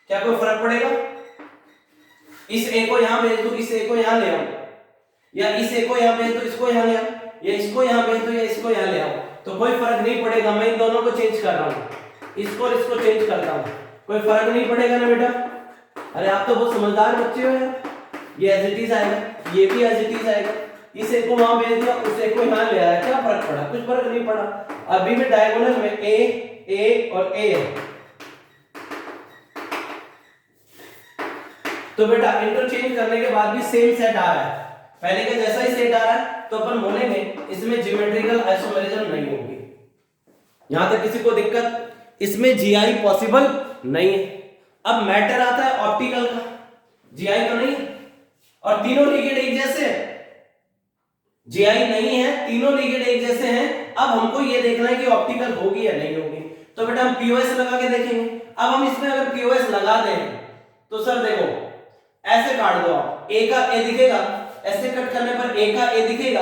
क्या कोई फर्क पड़ेगा, इस A को यहां भेज दूं, इस A को यहां ले आऊं, या इस A को यहां भेज दूं, इसको यहां ले आऊं, या इसको यहां भेज दूं, या इसको यहां ले आऊं, तो कोई फर्क नहीं पड़ेगा। मैं इन दोनों को चेंज कर रहा हूं, इसको और इसको चेंज करता हूं, कोई फर्क नहीं पड़ेगा ना बेटा। अरे आप तो बहुत समझदार बच्चे हो यार, ये एज इट इज आएगा, ये भी एज इट इज आएगा, इस A को वहां भेज दिया, उस A को यहां ले आया, क्या फर्क पड़ा, कुछ फर्क नहीं पड़ा। अभी भी डायगोनल में A और A है, तो बेटा इंटरचेंज करने के बाद भी सेम सेट आ रहा है, पहले का जैसा ही सेट आ रहा है, तो अपन बोलेंगे इसमें ज्योमेट्रिकल आइसोमेरिज्म नहीं होगी। यहां तक किसी को दिक्कत, इसमें GI पॉसिबल नहीं है। अब मैटर आता है ऑप्टिकल का, GI तो नहीं, और तीनों लिगेंड एक जैसे हैं, GI नहीं है, तीनों लिगेंड एक जैसे हैं। अब हमको ये देखना है कि ऑप्टिकल होगी या नहीं होगी, तो बेटा हम POS लगा के देखेंगे। अब हम इसमें अगर POS लगा दें तो सर देखो ऐसे काट दो आप, A का A दिखेगा, ऐसे कट करने पर A का A दिखेगा,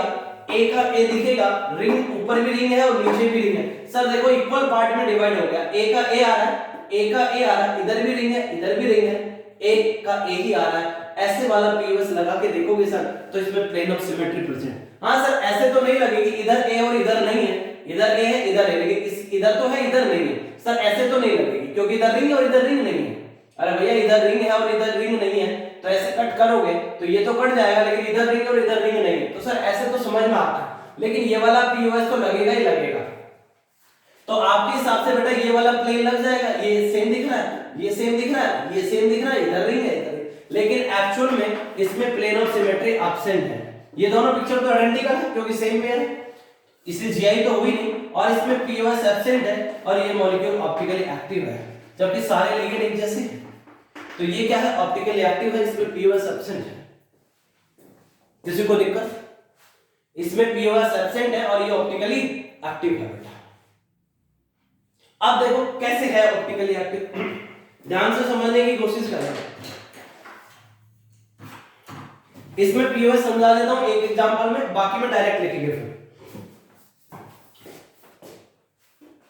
A का A दिखेगा, रिंग ऊपर भी रिंग है और नीचे भी रिंग है। सर देखो इक्वल पार्ट में डिवाइड हो गया, A का A आ रहा है, A का A आ रहा है, इधर भी रिंग है, इधर भी रिंग है, A का A ही आ रहा है। ऐसे वाला POS लगा के देखोगे सर तो इसमें प्लेन ऑफ सिमेट्री प्रेजेंट। हाँ सर ऐसे तो नहीं लगेगी, इधर A और इधर नहीं है, इधर A है इधर है, लेकिन इस इधर तो है इधर नहीं है, सर ऐसे तो नहीं लगेगी क्योंकि इधर रिंग है और इधर रिंग नहीं है। अरे भैया इधर रिंग है और इधर रिंग नहीं है, तो ऐसे कट करोगे तो ये तो कट जाएगा, लेकिन इधर रिंग और इधर रिंग नहीं है, तो सर ऐसे तो समझ में आता है, लेकिन ये वाला POS तो लगेगा ही लगेगा। तो आपके हिसाब से बेटा ये वाला प्लेन लग जाएगा, ये सेम दिख रहा है, ये सेम दिख रहा है, ये सेम दिख रहा है, इधर रिंग है इधर, लेकिन एक्चुअल में इसमें प्लेन ऑफ सिमेट्री एब्सेंट है। ये दोनों पिक्चर तो आइडेंटिकल है क्योंकि सेम पेयर है, इसलिए GI तो हुई नहीं, और इसमें POS एब्सेंट है और ये मॉलिक्यूल ऑप्टिकली एक्टिव है, जबकि सारे लिगेंड एक जैसे हैं। तो ये क्या है, ऑप्टिकली एक्टिव है, इसमें POS एब्सेंट है। किसी को दिक्कत, इसमें POS एब्सेंट है और ये ऑप्टिकली एक्टिव है बेटा। अब देखो कैसे है ऑप्टिकली एक्टिव, ध्यान से समझने की कोशिश करना। इसमें POS समझा देता हूं एक एग्जांपल में, बाकी में डायरेक्ट लिखेंगे फिर।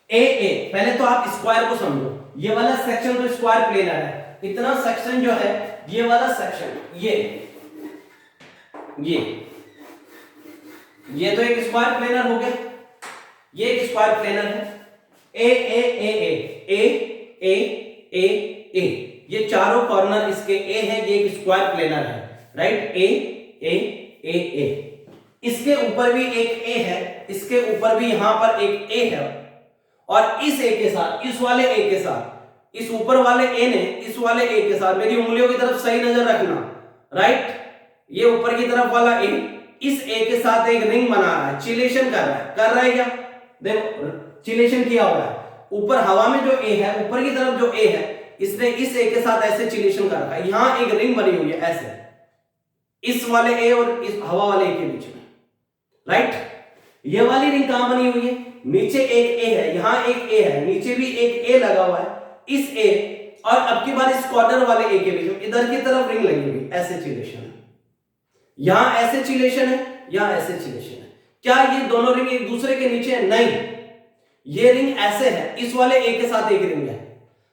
AA पहले तो आप स्क्वायर को समझो, ये वाला सेक्शन तो स्क्वायर प्लेनर है, इतना सेक्शन जो है ये वाला सेक्शन, ये तो एक स्क्वायर प्लेनर हो गया, ये एक स्क्वायर प्लेनर है। A ये चारों कॉर्नर इसके A है, ये एक स्क्वायर प्लेनर है, राइट। A इसके ऊपर भी एक A है, इसके ऊपर भी यहां पर एक A है, और इस A के साथ, इस वाले A के साथ, इस ऊपर वाले A ने इस वाले A के साथ, मेरी उंगलियों की तरफ सही नजर रखना, राइट। ये ऊपर की तरफ वाला A इस A के साथ एक रिंग बना रहा है, चिलेशन कर रहा है क्या, देखो चिलेशन किया हुआ है। ऊपर हवा में जो A है, ऊपर की तरफ जो A है, इसने इस A के साथ ऐसे चिलेशन कर रखा है, यहां एक रिंग बनी हुई है ऐसे, इस वाले A और इस हवा वाले A के बीच में, राइट। ये वाली रिंग कहां बनी हुई है, नीचे एक A है, यहां एक A है, नीचे भी एक A लगा हुआ है, इस A और अब की बार इस कॉर्नर वाले A के बीच में इधर की तरफ रिंग लगी हुई, ऐसे चिलेशन है, यहां ऐसे चिलेशन है, यहां ऐसे चिलेशन है। क्या ये दोनों रिंग एक दूसरे के नीचे है, नहीं, ये रिंग ऐसे है, इस वाले A के साथ एक रिंग है,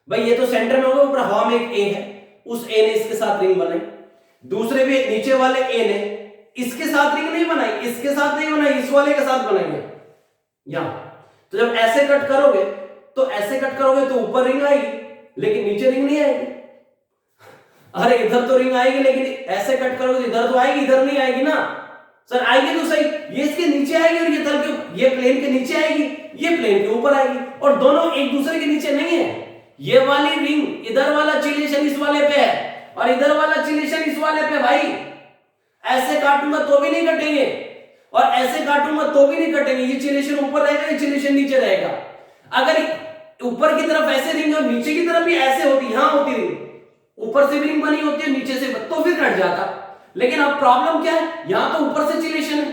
भाई ये तो सेंटर में होगा, ऊपर हवा में एक A है, उस A ने इसके साथ रिंग बनाई। दूसरे भी नीचे वाले ए ने इसके साथ रिंग नहीं बनाई, इसके साथ नहीं बनाई, इस वाले के साथ बनाई है यहां। तो जब ऐसे कट करोगे तो ऐसे कट करोगे तो ऊपर रिंग आएगी लेकिन नीचे रिंग नहीं आएगी। अरे इधर तो रिंग आएगी लेकिन ऐसे कट करोगे तो इधर तो आएगी, इधर नहीं आएगी ना सर। आएगी तो सही, ये इसके नीचे आएगी और ये तल के, ये प्लेन के नीचे आएगी, ये प्लेन के ऊपर आएगी और दोनों एक दूसरे के नीचे नहीं है। ये वाली रिंग इधर वाला चिलेशन इस वाले पे है और इधर वाला चिलेशन इस वाले पे। भाई ऐसे काटूंगा तो भी नहीं कटेंगे और ऐसे काटूंगा तो भी नहीं कटेंगे। ये चिलेशन ऊपर रहेगा, ये चिलेशन नीचे रहेगा। अगर ऊपर की तरफ ऐसे रिंग और नीचे की तरफ भी ऐसे होती, यहां होती रिंग, ऊपर से भी रिंग बनी होती है नीचे से, तो फिर कट जाता। लेकिन अब प्रॉब्लम क्या है, यहां तो ऊपर से चिलेशन है,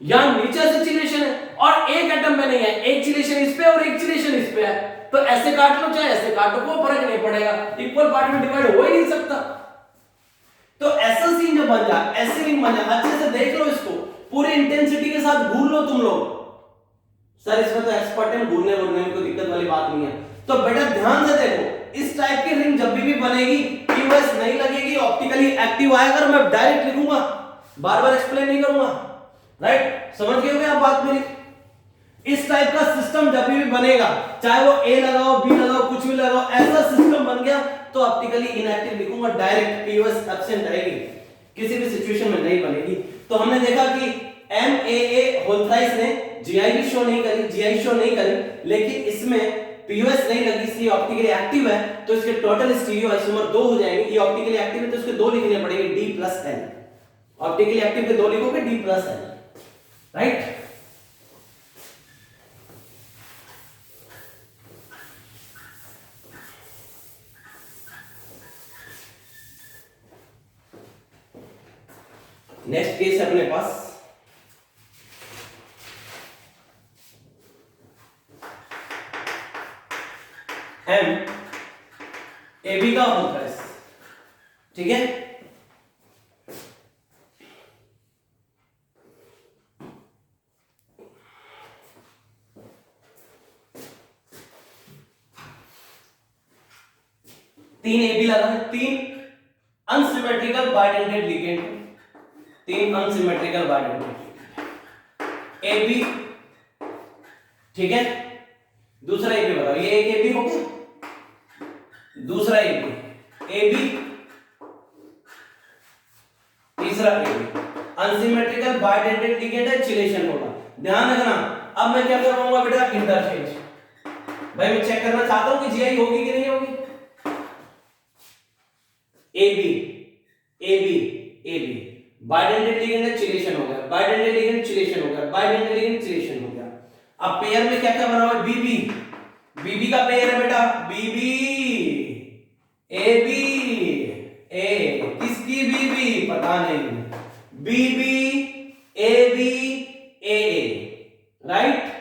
यहां नीचे से चिलेशन है और एक एटम में नहीं है। एक चिलेशन इस पे और एक चिलेशन इस पे है, तो ऐसे काट लो चाहे ऐसे काट लो, कोई फर्क नहीं पड़ेगा, इक्वल पार्ट में डिवाइड हो ही नहीं सकता। तो ऐसा सीन जब बन जाए, ऐसे रिंग बन जाए, अच्छे से देख लो इसको, पूरी इंटेंसिटी के साथ घूर लो तुम लोग। सर इसमें तो एक्सपर्ट है, घूरने वूरने में कोई दिक्कत वाली बात नहीं है। तो बेटा ध्यान से देखो, इस टाइप की रिंग जब भी बनेगी पीओएस नहीं लगेगी, ऑप्टिकली एक्टिव आएगा और मैं डायरेक्ट लिखूंगा, बार बार एक्सप्लेन नहीं करूंगा। राइट, समझ गए आप बात मेरी? इस टाइप का सिस्टम जब भी बनेगा, चाहे वो ए लगाओ बी लगाओ कुछ भी लगाओ, ऐसा सिस्टम बन गया तो ऑप्टिकली इनएक्टिव लिखूंगा, डायरेक्ट पीओएस एब्सेंट रहेगी, किसी भी सिचुएशन में नहीं बनेगी। तो हमने देखा कि एमएए होल्थराइस ने जीआई भी शो नहीं करी, जीआई शो नहीं करी, लेकिन इसमें पीओएस नहीं लगी इसलिए ऑप्टिकली एक्टिव है। तो इसके टोटल स्टीरियो आइसोमर 2 हो जाएंगे। ये ऑप्टिकली एक्टिव है तो इसके 2 लिखने पड़ेंगे, D+N। ऑप्टिकली एक्टिव के 2 लिखोगे D+N। राइट, नेक्स्ट केस है अपने पास एम ए बी का होल्थराइस। ठीक है, तीन ए बी लगा है, तीन अनसिमेट्रिकल बाइडेंटेड लिगेंड, तीन अनसिमेट्रिकल बाइडेंटेड ए बी। ठीक है, दूसरा ए बी बताओ, ये एक ए बी हो गया, दूसरा ए बी, तीसरा A B, unsymmetrical bidentate ligand है, चिलेशन होगा। ध्यान रखना, अब मैं क्या करवाऊंगा बेटा, इंटरचेंज। भाई मैं चेक करना चाहता हूं कि जीआई होगी कि नहीं होगी। ए बी बाइडेंटेड लिगेंड है, चिलेशन हो गया, बाइडेंटेड लिगेंड चिलेशन हो गया, बाइडेंटेड लिगेंड चिलेशन हो गया। अब पेयर में क्या क्या बना हुआ है, बीबी का पेयर है बेटा, बीबी ए बी ए, किसकी बीबी पता नहीं, बीबी ए बी ए, राइट।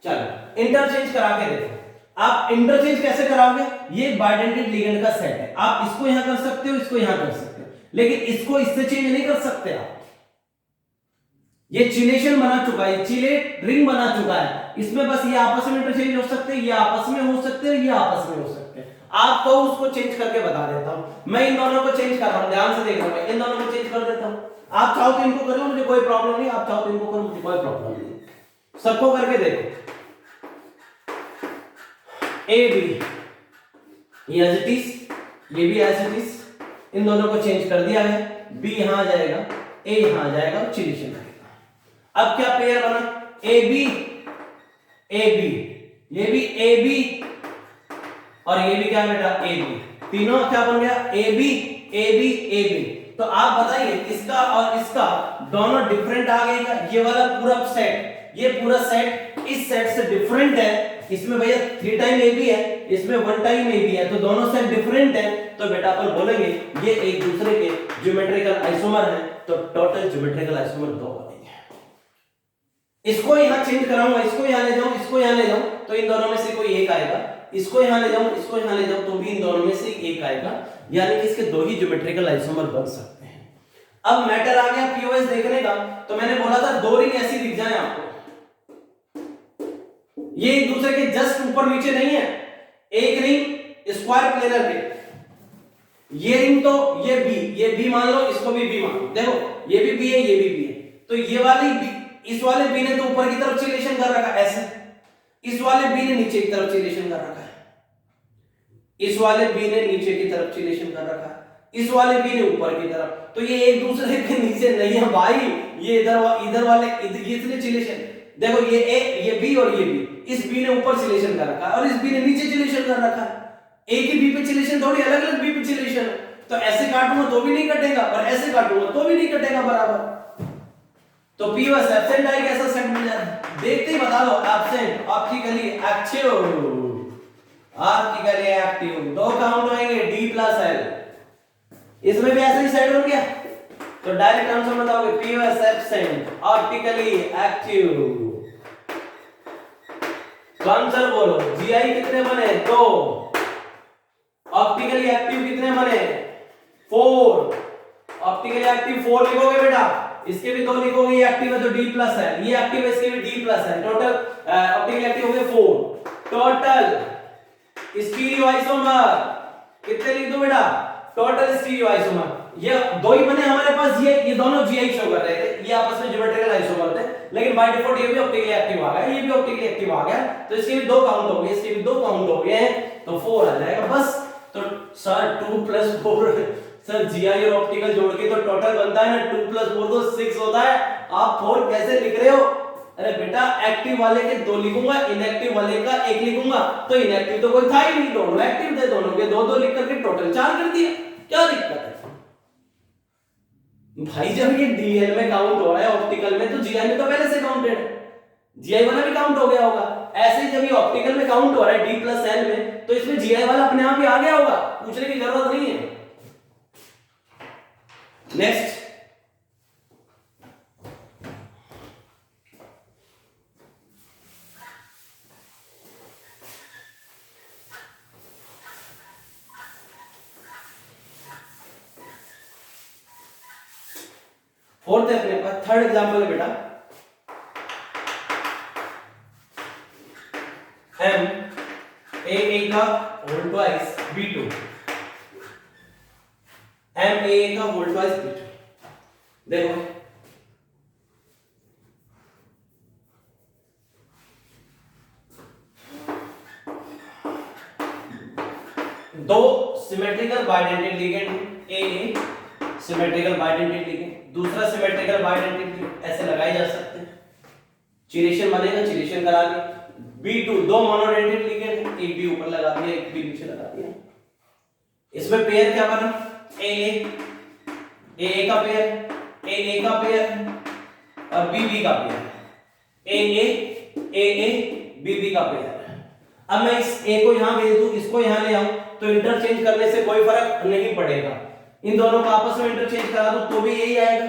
चलो इंटरचेंज करा के देखो। आप इंटरचेंज कैसे कराओगे, ये बाइडेंटेड लिगेंड का सेट है, आप इसको यहां कर सकते हो, इसको यहां कर सकते हो, लेकिन इसको इससे चेंज नहीं कर सकते आप। ये चिलेशन बना चुका है, चिलेट रिंग बना चुका है, इसमें बस ये आपस में इंटरचेंज हो सकते हैं, ये आपस में हो सकते हैं, ये आपस में हो सकते हैं। आपको उसको चेंज करके बता देता हूं, मैं इन दोनों को चेंज कर रहा हूं, ध्यान से देखना, मैं इन दोनों को चेंज कर देता हूं। आप चाहो तो इनको कर लो, मुझे कोई प्रॉब्लम नहीं, आप चाहो तो इनको करो, मुझे कोई प्रॉब्लम नहीं, सबको करके देखो। ए बी ये एज इट इज, ये भी एज इट इज, इन दोनों को चेंज कर दिया है, बी यहां आ जाएगा, ए यहां आ जाएगा, चिलेशन रहेगा। अब क्या पेयर बना, ए बी, ये भी ए बी और ये भी क्या बेटा, ए बी, तीनों क्या बन गया, A B A B A B. तो आप बताइए इसका और इसका दोनों डिफरेंट आ गए क्या, ये वाला पूरा सेट, ये पूरा सेट इस सेट से डिफरेंट है, इसमें भैया 3 टाइम ए बी है, इसमें 1 टाइम ए बी है, तो दोनों सेट डिफरेंट है, तो बेटा अपन बोलेंगे ये एक दूसरे के ज्योमेट्रिकल आइसोमर है, तो टोटल ज्योमेट्रिकल आइसोमर 2 बनेंगे। इसको यहां चेंज कराऊंगा, इसको यहां ले जाऊं, इसको यहां ले जाऊं, तो इन दोनों में से कोई एक आएगा, इसको यहां ले जाऊं, इसको यहां ले जाऊं, तो भी इन दोनों में से एक आएगा, यानी कि इसके 2 ही ज्योमेट्रिकल आइसोमर बन सकते हैं। अब मैटर आ गया पीओएस देखने का, तो मैंने बोला था 2 रिंग ऐसी दिख जाए आपको, ये एक दूसरे के जस्ट ऊपर नीचे नहीं है, एक रिंग स्क्वायर प्लेनर के, ये रिंग तो ये बी मान लो, इसको भी बी मान लो, देखो ये भी बी है, ये भी बी है, तो ये वाली बी, इस वाले बी ने तो ऊपर की तरफ चिलेशन कर रखा है ऐसे, इस वाले बी ने नीचे की तरफ चिलेशन कर रखा है, इस वाले बी ने नीचे की तरफ चिलेशन कर रखा है, इस वाले बी ने ऊपर की तरफ, तो ये एक दूसरे के नीचे नहीं है भाई, ये इधर वाले ये इसलिए चिलेशन, देखो ये ए, ये बी और ये बी, इस बी ने ऊपर चिलेशन कर रखा है और इस बी ने नीचे चिलेशन कर रखा है, एक ही बी पे चिलेशन थोड़ी, अलग अलग बी पे चिलेशन है, तो ऐसे काटूंगा तो भी नहीं कटेगा और ऐसे काटूंगा तो भी नहीं कटेगा बराबर, तो पी बस एब्सेंट आएगा, ऐसा सेट मिल जाएगा, देखते ही बता दो absent optically active, optically active, दो काउंट होंगे डी प्लस एल, इसमें भी ऐसा ही सेट हो गया, तो डायरेक्ट आंसर बताओगे पी बस एब्सेंट ऑप्टिकली एक्टिव, तो आंसर बोलो जीआई कितने बने, दो, ऑप्टिकली एक्टिव कितने बने, 4, ऑप्टिकली एक्टिव 4 लिखोगे बेटा, इसके भी 2 लिखोगे, ये एक्टिव है तो D प्लस है, ये एक्टिव है इसके भी D प्लस है, टोटल ऑप्टिकली एक्टिव हो गए 4, टोटल स्टीरियो आइसोमर कितने लिख दो बेटा, टोटल स्टीरियो आइसोमर ये दो ही बने हमारे पास, ये दोनों GI शो कर रहे थे, ये आपस में ज्योमेट्रिकल आइसोमर थे, लेकिन बाय डिफॉल्ट ये भी ऑप्टिकली एक्टिव आ गया, ये भी ऑप्टिकली एक्टिव आ गया, तो इसके भी 2 काउंट हो गए, इसके भी 2 काउंट हो गए, तो 4 आ जाएगा बस, तो सर 2 प्लस 4 सर जीआई और ऑप्टिकल जोड़ के तो टोटल बनता है ना, 2 प्लस 4 तो 6 होता है, आप 4 कैसे लिख रहे हो, अरे बेटा एक्टिव वाले के 2 लिखूंगा, इनएक्टिव वाले का 1 लिखूंगा, तो इनएक्टिव तो कोई था ही नहीं, दोनों एक्टिव थे, दोनों के 2 2 लिख करके टोटल 4 कर दिया, क्या दिक्कत है भाई, जब ये डीएल में काउंट हो रहा है ऑप्टिकल में, तो जीआई में तो पहले से काउंटेड है, जीआई वाला भी काउंट हो गया होगा, ऐसे ही जब ये ऑप्टिकल में काउंट हो रहा है डी प्लस एल में, तो इसमें जीआई वाला अपने आप ही आ गया होगा, पूछने की जरूरत नहीं है। नेक्स्ट, फोर्थ है अपने पास, थर्ड एग्जांपल है बेटा, m a का whole twice b2, m a का होल ट्वाइस b2, देखो दो symmetrical bidentate ligand A, symmetrical bidentate ligand, दूसरा सिमेट्रिकल बाइडेंटेड लिगेंड, ऐसे लगाए जा सकते हैं, चिलेशन बनेगा, चिलेशन करा के, B2 दो मोनोडेंटेड लिगेंड, एक भी ऊपर लगा दिया, एक भी नीचे लगा दिया, इसमें पेयर क्या बना, AA का पेयर, AA का पेयर और BB का पेयर, AA BB का पेयर। अब मैं इस A को यहां भेज दूं, इसको यहां ले आऊं, तो इंटरचेंज करने से कोई फर्क नहीं पड़ेगा, इन दोनों को आपस में इंटरचेंज करा दूं तो भी यही आएगा,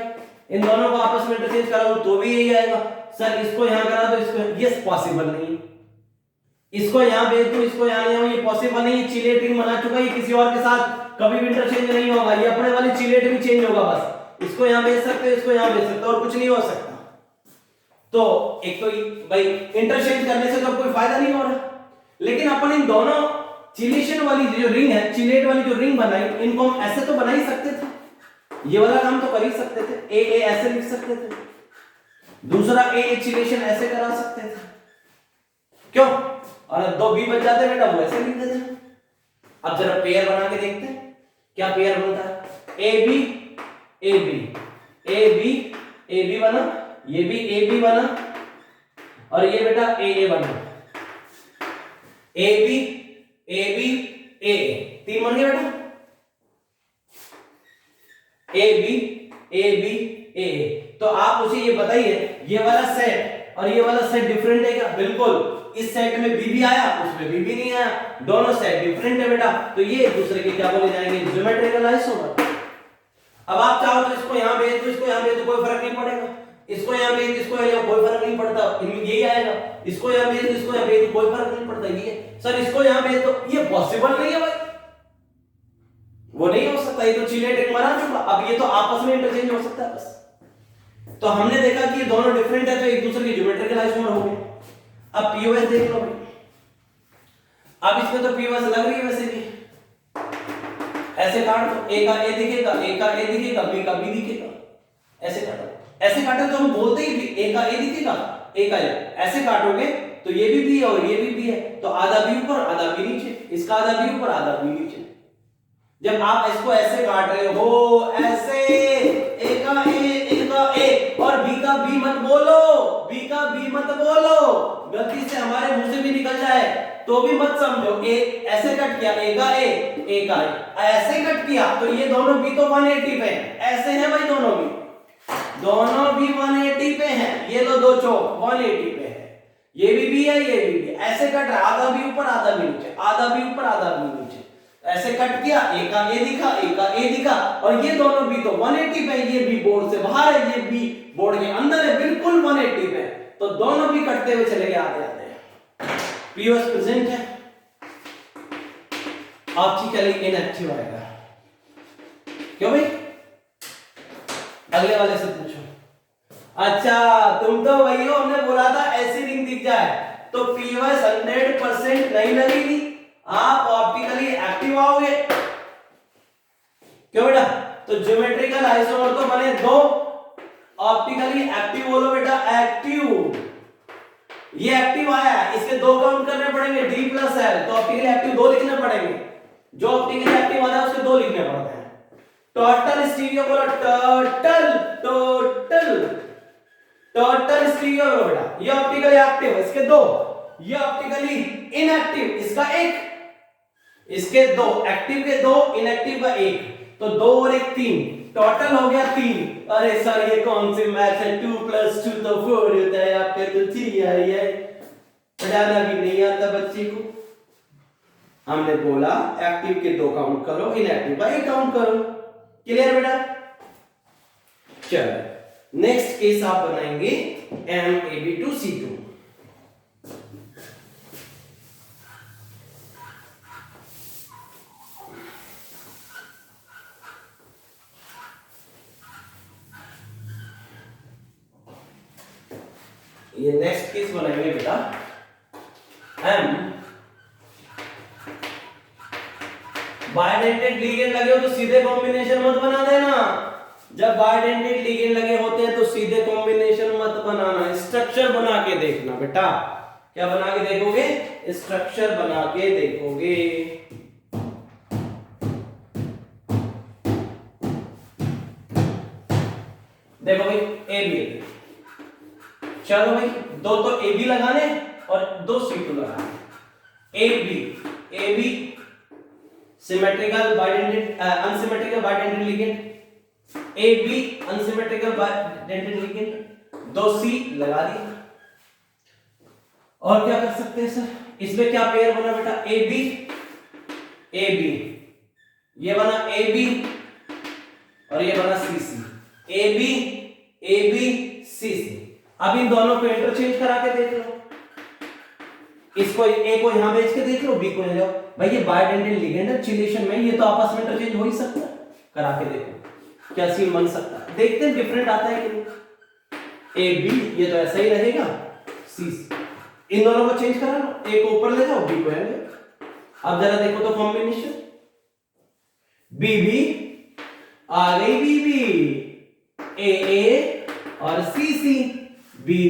इन दोनों को आपस में इंटरचेंज करा दूं तो भी यही आएगा, सर इसको यहां करा दो, इसको, ये पॉसिबल नहीं, इसको यहां भेज दूं, इसको यहां ले आऊं, ये पॉसिबल नहीं, चिलेट रिंग बना चुका है, ये किसी और के साथ कभी भी इंटरचेंज नहीं होगा, ये अपने वाली चिलेट भी चेंज होगा, बस इसको यहां भेज सकते हो, इसको यहां भेज सकते हो, और कुछ नहीं हो सकता, तो एक तो भाई इंटरचेंज करने से तो कोई फायदा नहीं हो रहा, लेकिन अपन इन दोनों चिलेशन वाली जो रिंग है, चिलेट वाली जो रिंग बनाई, इनको हम ऐसे तो बना ही सकते थे, ये वाला काम तो कर ही सकते थे, ए ऐसे लिख सकते थे, दूसरा ए चिलेशन ऐसे करा सकते थे, क्यों, और दो बी बच जाते बेटा, वो ऐसे लिख देते। अब जरा पेयर बना के देखते हैं क्या पेयर बनता है, A B A B A B A B बना, ये भी ए बी बना, और ये बेटा ए बना, ए बी ए, तीन बन गए बेटा, ए बी ए, तो आप उसे ये बताइए, ये वाला सेट और ये वाला सेट डिफरेंट है क्या, बिल्कुल, इस सेट में बी भी आया, उसमें बी भी नहीं आया, दोनों सेट डिफरेंट है बेटा, तो ये एक दूसरे के क्या बोले जाएंगे, ज्योमेट्रिकल आइसोमर। अब आप चाहो तो इसको यहां भेज दो, इसको यहां भेज दो, कोई फर्क नहीं पड़ेगा, इसको यहां भेज, इसको यहां, कोई फर्क नहीं पड़ता, इनमें यही आएगा, इसको यहां भेज, इसको यहां भेज, कोई फर्क नहीं पड़ता, ये सर इसको यहां भेज दो, ये पॉसिबल नहीं है भाई, वो नहीं हो सकता, ये तो चिलेट रिंग बना चुका, अब ये तो आपस में इंटरचेंज हो सकता है बस, तो हमने देखा कि ये दोनों डिफरेंट है, तो एक दूसरे के ज्योमेट्रिकल आइसोमर हो गए। अब पीओएस देख लो भाई, अब इसमें तो पीओएस लग रही है वैसे भी, ऐसे काट दो, ए का ए दिखेगा, ए का ए दिखेगा, बी का बी दिखेगा, ऐसे काटो। ऐसे काटो तो हम बोलते ही ए का ए दिखेगा, ए का ए। ऐसे काटोगे तो ये भी बी है और ये भी बी है, तो आधा बी ऊपर आधा बी नीचे, इसका आधा बी ऊपर आधा बी नीचे। जब आप इसको ऐसे काट रहे हो, ऐसे ए का ए और बी का बी मत बोलो, बी का बी मत बोलो, गलती से हमारे मुंह से भी निकल जाए तो भी मत समझो। ए ऐसे कट किया, ए का ए का ए, ऐसे कट किया तो ये दोनों भी तो 180 पे हैं, ऐसे हैं भाई दोनों भी 180 पे हैं। ये लो दो चौक 180 पे है, ये भी बी है ये भी बी, ऐसे कट रहा, आधा भी ऊपर आधा भी नीचे, आधा भी ऊपर आधा भी नीचे, ऐसे कट किया, ए का ए दिखा, ए का ए दिखा, और ये दोनों भी तो 180 पे, ये भी बोर्ड से बाहर है, ये भी बोर्ड के अंदर है, बिल्कुल 180 पे, तो दोनों भी कटते हुए चले गए आते आते। पीओएस प्रेजेंट है, ऑप्टिकली इनएक्टिव आएगा। क्यों भाई? अगले वाले से पूछो। अच्छा तुम तो भैया हमने बोला था ऐसी रिंग दिख जाए तो पीओएस 100% नहीं लगेगी, आप ऑप्टिकली एक्टिव आओगे। क्यों बेटा? तो ज्योमेट्रिकल आइसोमर तो बने दो, ऑप्टिकली एक्टिव बोलो बेटा, एक्टिव। ये एक्टिव आया, इसके दो काउंट करने पड़ेंगे, डी प्लस एल, तो ऑप्टिकली एक्टिव दो लिखने पड़ेंगे, जो ऑप्टिकली एक्टिव आ रहा है उसके दो लिखने पड़ते हैं। टोटल स्टीरियो बोलो, टोटल टोटल टोटल स्टीरियो बोलो बेटा, ये ऑप्टिकली एक्टिव है, इसके दो, ये ऑप्टिकली इनएक्टिव, इसका एक, इसके दो, एक्टिव के दो, इनएक्टिव का एक, तो दो और एक तीन, टोटल हो गया 3। अरे सर ये कौन सी मैथ है, 2 + 2 तो 4 होता है, आपके तो 3 आ रही है, पढ़ाना भी नहीं आता बच्चे को। हमने बोला एक्टिव के दो काउंट करो, इनएक्टिव का एक काउंट करो। क्लियर बेटा? चलो नेक्स्ट केस आप बनाएंगे MAB2C2। ये नेक्स्ट केस बनाएंगे बेटा M बायडेंटेड लिगेंड लगे हो तो सीधे कॉम्बिनेशन मत बना देना। जब बायडेंटेड लिगेंड लगे होते हैं तो सीधे कॉम्बिनेशन मत बनाना, स्ट्रक्चर बना के देखना बेटा। क्या बना के देखोगे? स्ट्रक्चर बना के देखोगे। देखो भाई ए बी, चलो भाई दो तो ए बी लगाने और दो C2 लगाने। A B symmetrical bidentate unsymmetrical bidentate ligand, A B unsymmetrical bidentate ligand, दो C लगा दिए। और क्या कर सकते हैं सर? इसमें क्या पेयर बना बेटा? ए बी, ये बना ए बी और ये बना सी सी, ए बी सी सी। अब इन दोनों को इंटरचेंज करा के देख लो, इसको ए को यहां भेज के देख लो, बी को ले जाओ। भाई ये बायडेंटेड लिगेंड है, चिलेशन में ये तो आपस में इंटरचेंज हो ही सकता है, करा के देखो क्या सीन बन सकता है, देखते हैं डिफरेंट आता है कि नहीं। ए बी ये तो ऐसा ही रहेगा, सी इन दोनों को चेंज करा लो, ए को ऊपर ले जाओ, बी को ले जाओ। अब जरा देखो तो कॉम्बिनेशन, बी आ गई, बी ए और सी बी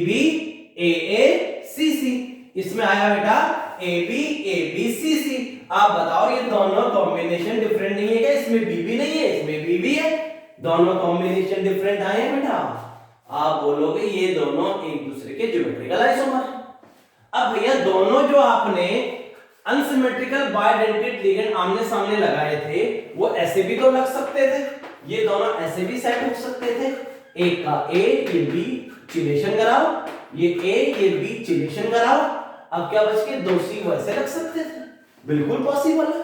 ए सी। इसमें आया बेटा ए बी सी। आप बताओ ये दोनों कॉम्बिनेशन डिफरेंट नहीं है क्या? इसमें बी नहीं है, इसमें बी है, दोनों कॉम्बिनेशन डिफरेंट आए हैं बेटा। आप बोलोगे ये दोनों एक दूसरे के ज्योमेट्रिकल आइसोमर हैं। अब भैया दोनों जो आपने अनसिमेट्रिकल बायडेंटेड लिगेंड आमने सामने लगाए थे वो ऐसे भी तो लग सकते थे, ये दोनों ऐसे भी सेट हो सकते थे। एक का ए ये बी चिलेशन कराओ, ये ए ये बी चिलेशन कराओ, अब क्या बच के दो सी वैसे रख सकते थे, बिल्कुल पॉसिबल है।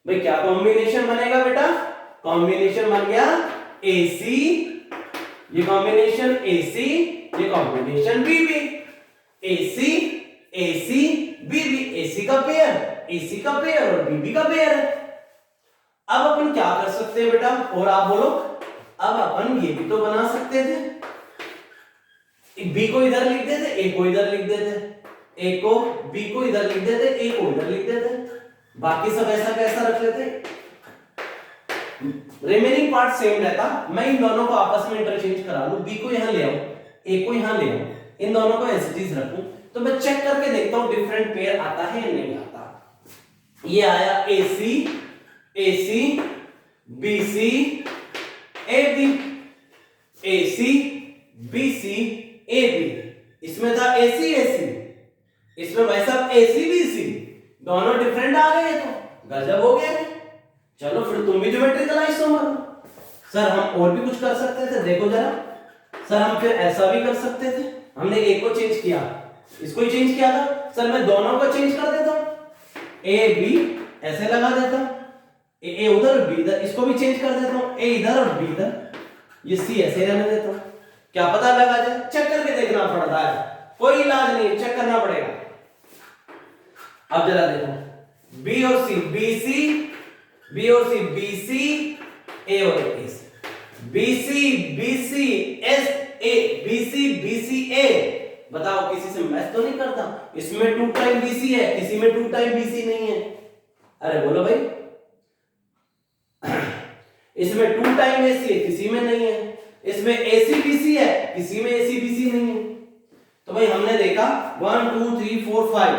भाई क्या कॉम्बिनेशन बनेगा बेटा? कॉम्बिनेशन बन गया AC, ये कॉम्बिनेशन AC, ये combination BB, AC BB, AC का पेयर और BB का पेयर है। अब अपन क्या कर सकते हैं बेटा? और आप बोलो, अब अपन ये भी तो बना सकते थे, बी को इधर लिख देते, ए को इधर लिख देते, ए को बी को इधर लिख देते, ए को इधर लिख देते, बाकी सब ऐसा कैसा रख लेते, रिमेनिंग पार्ट सेम रहता, मैं इन दोनों को आपस में इंटरचेंज करा लूं, बी को यहां ले आऊं, ए को यहां ले आऊं, इन दोनों को एज इट इज रखूं, तो मैं चेक करके देखता हूं डिफरेंट पेयर आता है या नहीं आता। ये आया AC AC BC AB AC BC AB, इसमें था AC AC, इसमें भाई साहब AC BC, दोनों डिफरेंट आ गए, तो गजब हो गया। चलो फिर तुम भी ज्योमेट्रिकल आइसोमर। सर हम और भी कुछ कर सकते थे, देखो जरा सर, हम फिर ऐसा भी कर सकते थे, हमने एक को चेंज किया, इसको ही चेंज किया था, सर मैं दोनों को चेंज कर देता हूं, ए बी ऐसे लगा देता हूं, ए उधर बी इधर, इसको भी चेंज कर देता हूं, ए इधर और बी इधर, ये सी ऐसे रहने देता हूं, क्या पता लगा जाए, चेक करके देखना पड़ता है, कोई इलाज नहीं, चेक करना पड़ेगा। अब जरा देखो बी और सी, बी और सी, BC ए और ए, BC BC S A, BC BC A, बताओ किसी से मैच तो नहीं करता, इसमें 2 टाइम BC है, किसी में 2 टाइम BC नहीं है, अरे बोलो भाई, इसमें 2 टाइम AC है, किसी में नहीं है, इसमें AC BC है, किसी में AC BC नहीं है, तो भाई हमने देखा 1 2 3 4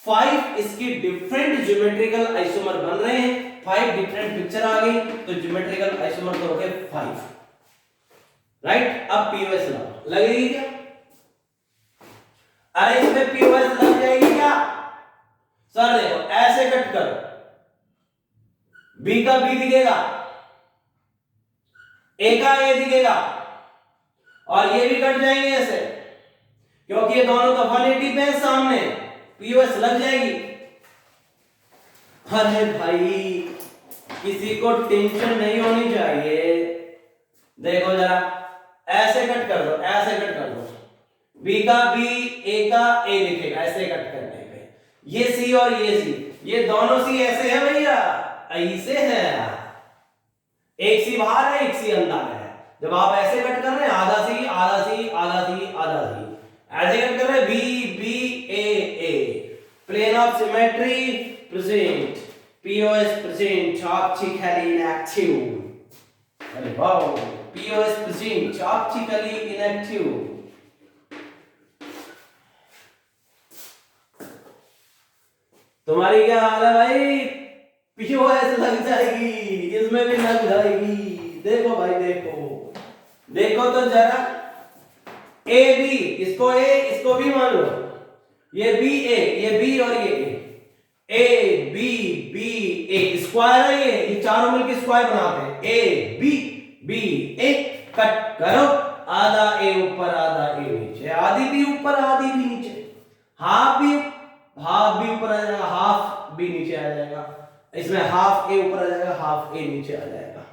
5 इसकी डिफरेंट ज्योमेट्रिकल आइसोमर बन रहे हैं, 5 डिफरेंट पिक्चर आ गई, तो ज्योमेट्रिकल आइसोमर करोगे 5, राइट। अब पीओएस लगेगी क्या? अरे इसमें पीओएस लग जाएगी क्या? सर देखो ऐसे कट करो, बी का बी दिखेगा, ए का ए दिखेगा, और ये भी कट जाएंगे ऐसे, क्योंकि ये दोनों तो 180 पे है सामने, पीओएस लग जाएगी। अरे भाई किसी को टेंशन नहीं होनी चाहिए, देखो जरा ऐसे कट कर दो, ऐसे कट कर दो, बी का बी, ए का ए लिखेगा, ऐसे कट करने पे, ये सी और ये सी, ये दोनों सी ऐसे है भैया, ऐसे है, एक सी बाहर है, एक सी अंदर है, जब आप ऐसे कट कर रहे हैं आधा सी आधा सी आधा सी आधा सी, ऐसे कट कर रहे हैं B B A A, plane of symmetry present, POS present, optically inactive, अरे wow, POS present, optically inactive। तुम्हारी क्या हाल है भाई? पीओएस लग जाएगी, इसमें भी लग जाएगी, देखो भाई देखो, देखो तो जरा, ए बी, इसको ए इसको भी मान लो, ये बी ए, ये बी और ये A B B A, square है ये चारों मिलकर स्क्वायर बनाते हैं, A B B A, cut करो, आधा ए ऊपर आधा ए नीचे, आधी बी ऊपर आधी बी नीचे, हाफ बी ऊपर आ जाएगा, हाफ बी नीचे आ जाएगा, इसमें हाफ ए ऊपर आ जाएगा, हाफ ए नीचे आ जाएगा,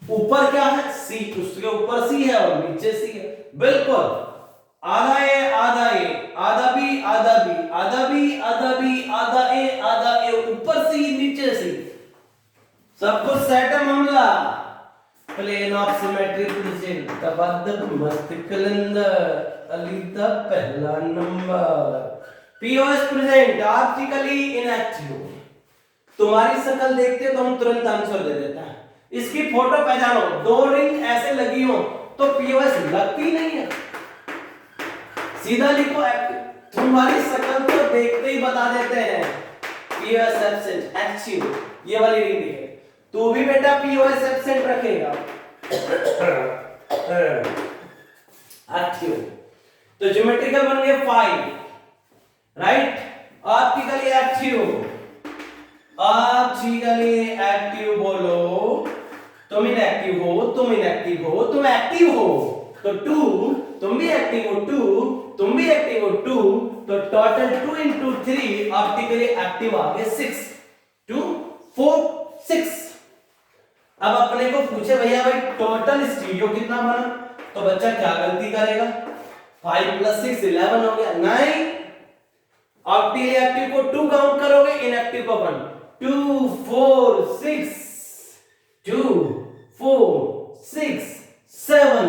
ऊपर क्या है सी, उसके ऊपर सी है और नीचे सी है, बिल्कुल आधा ए आधा ए, आधा बी आधा बी आधा बी आधा बी आधा ए ऊपर सी नीचे सी, सब कुछ सेट है मामला। प्लेन ऑफ सिमेट्री प्रेजेंट, तबद्दल मस्त कलंदर अली दा पहला number, POS present, optically inactive. तुम्हारी शक्ल देखते तो हम तुरंत आंसर दे देते हैं, इसकी फोटो पहचानो, 2 रिंग ऐसे लगी हो तो पीओएस लगती नहीं है, सीधा लिखो एक्टिव, तुम्हारी शक्ल को देखते ही बता देते हैं पीओएस एब्सेंट एक्टिव, ये वाली रिंग दिखे, तू भी बेटा पीओएस एब्सेंट रखेगा एक्टिव, तो ज्योमेट्रिकल बन गए 5, right, optically active, optically active बोलो, तुम इनएक्टिव हो, तुम इनएक्टिव हो, तुम एक्टिव हो, तो 2, तुम भी एक्टिव हो 2, तुम भी एक्टिव हो 2, तो टोटल 2 into 3 ऑप्टिकली एक्टिव आ गए 6, 2 4 6। अब अपने को पूछे भैया भाई टोटल स्टीरियो कितना बना, तो बच्चा क्या गलती करेगा, 5 + 6 11 हो गया, नहीं, ऑप्टिकली एक्टिव को 2 काउंट करोगे, इनएक्टिव को 1, 2 4 6 2 4 6 7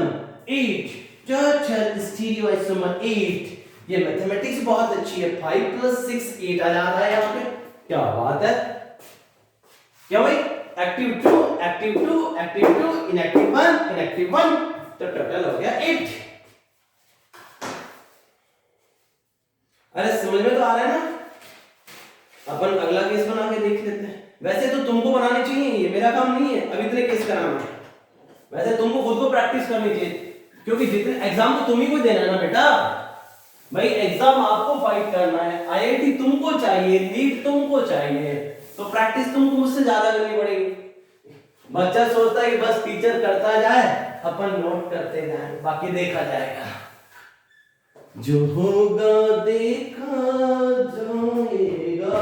8, टोटल स्टीरियो आइसोमर 8। ये मैथमेटिक्स बहुत अच्छी है, 5 + 6 8 आ जा रहा है यहाँ पे, क्या बात है, क्या भाई active 2, active 2, active 2, inactive 1, inactive 1, तो टोटल हो गया 8। अरे समझ में तो आ रहा है ना? अपन अगला केस बना के देख लेते हैं। वैसे तो तुमको बनाने चाहिए, ये मेरा काम नहीं है अब इतने केस कराना। वैसे तुमको खुद को प्रैक्टिस करनी चाहिए, क्योंकि जितने एग्जाम तो तुम ही को देना है ना बेटा भाई। एग्जाम आपको फाइट करना है, आईआईटी तुमको चाहिए, नीट तुमको चाहिए, तो प्रैक्टिस तुमको मुझसे ज्यादा करनी पड़ेगी। बच्चा सोचता है कि बस टीचर करता जाए, अपन नोट करते जाए, बाकी देखा जाएगा। जो होगा देखा जाएगा।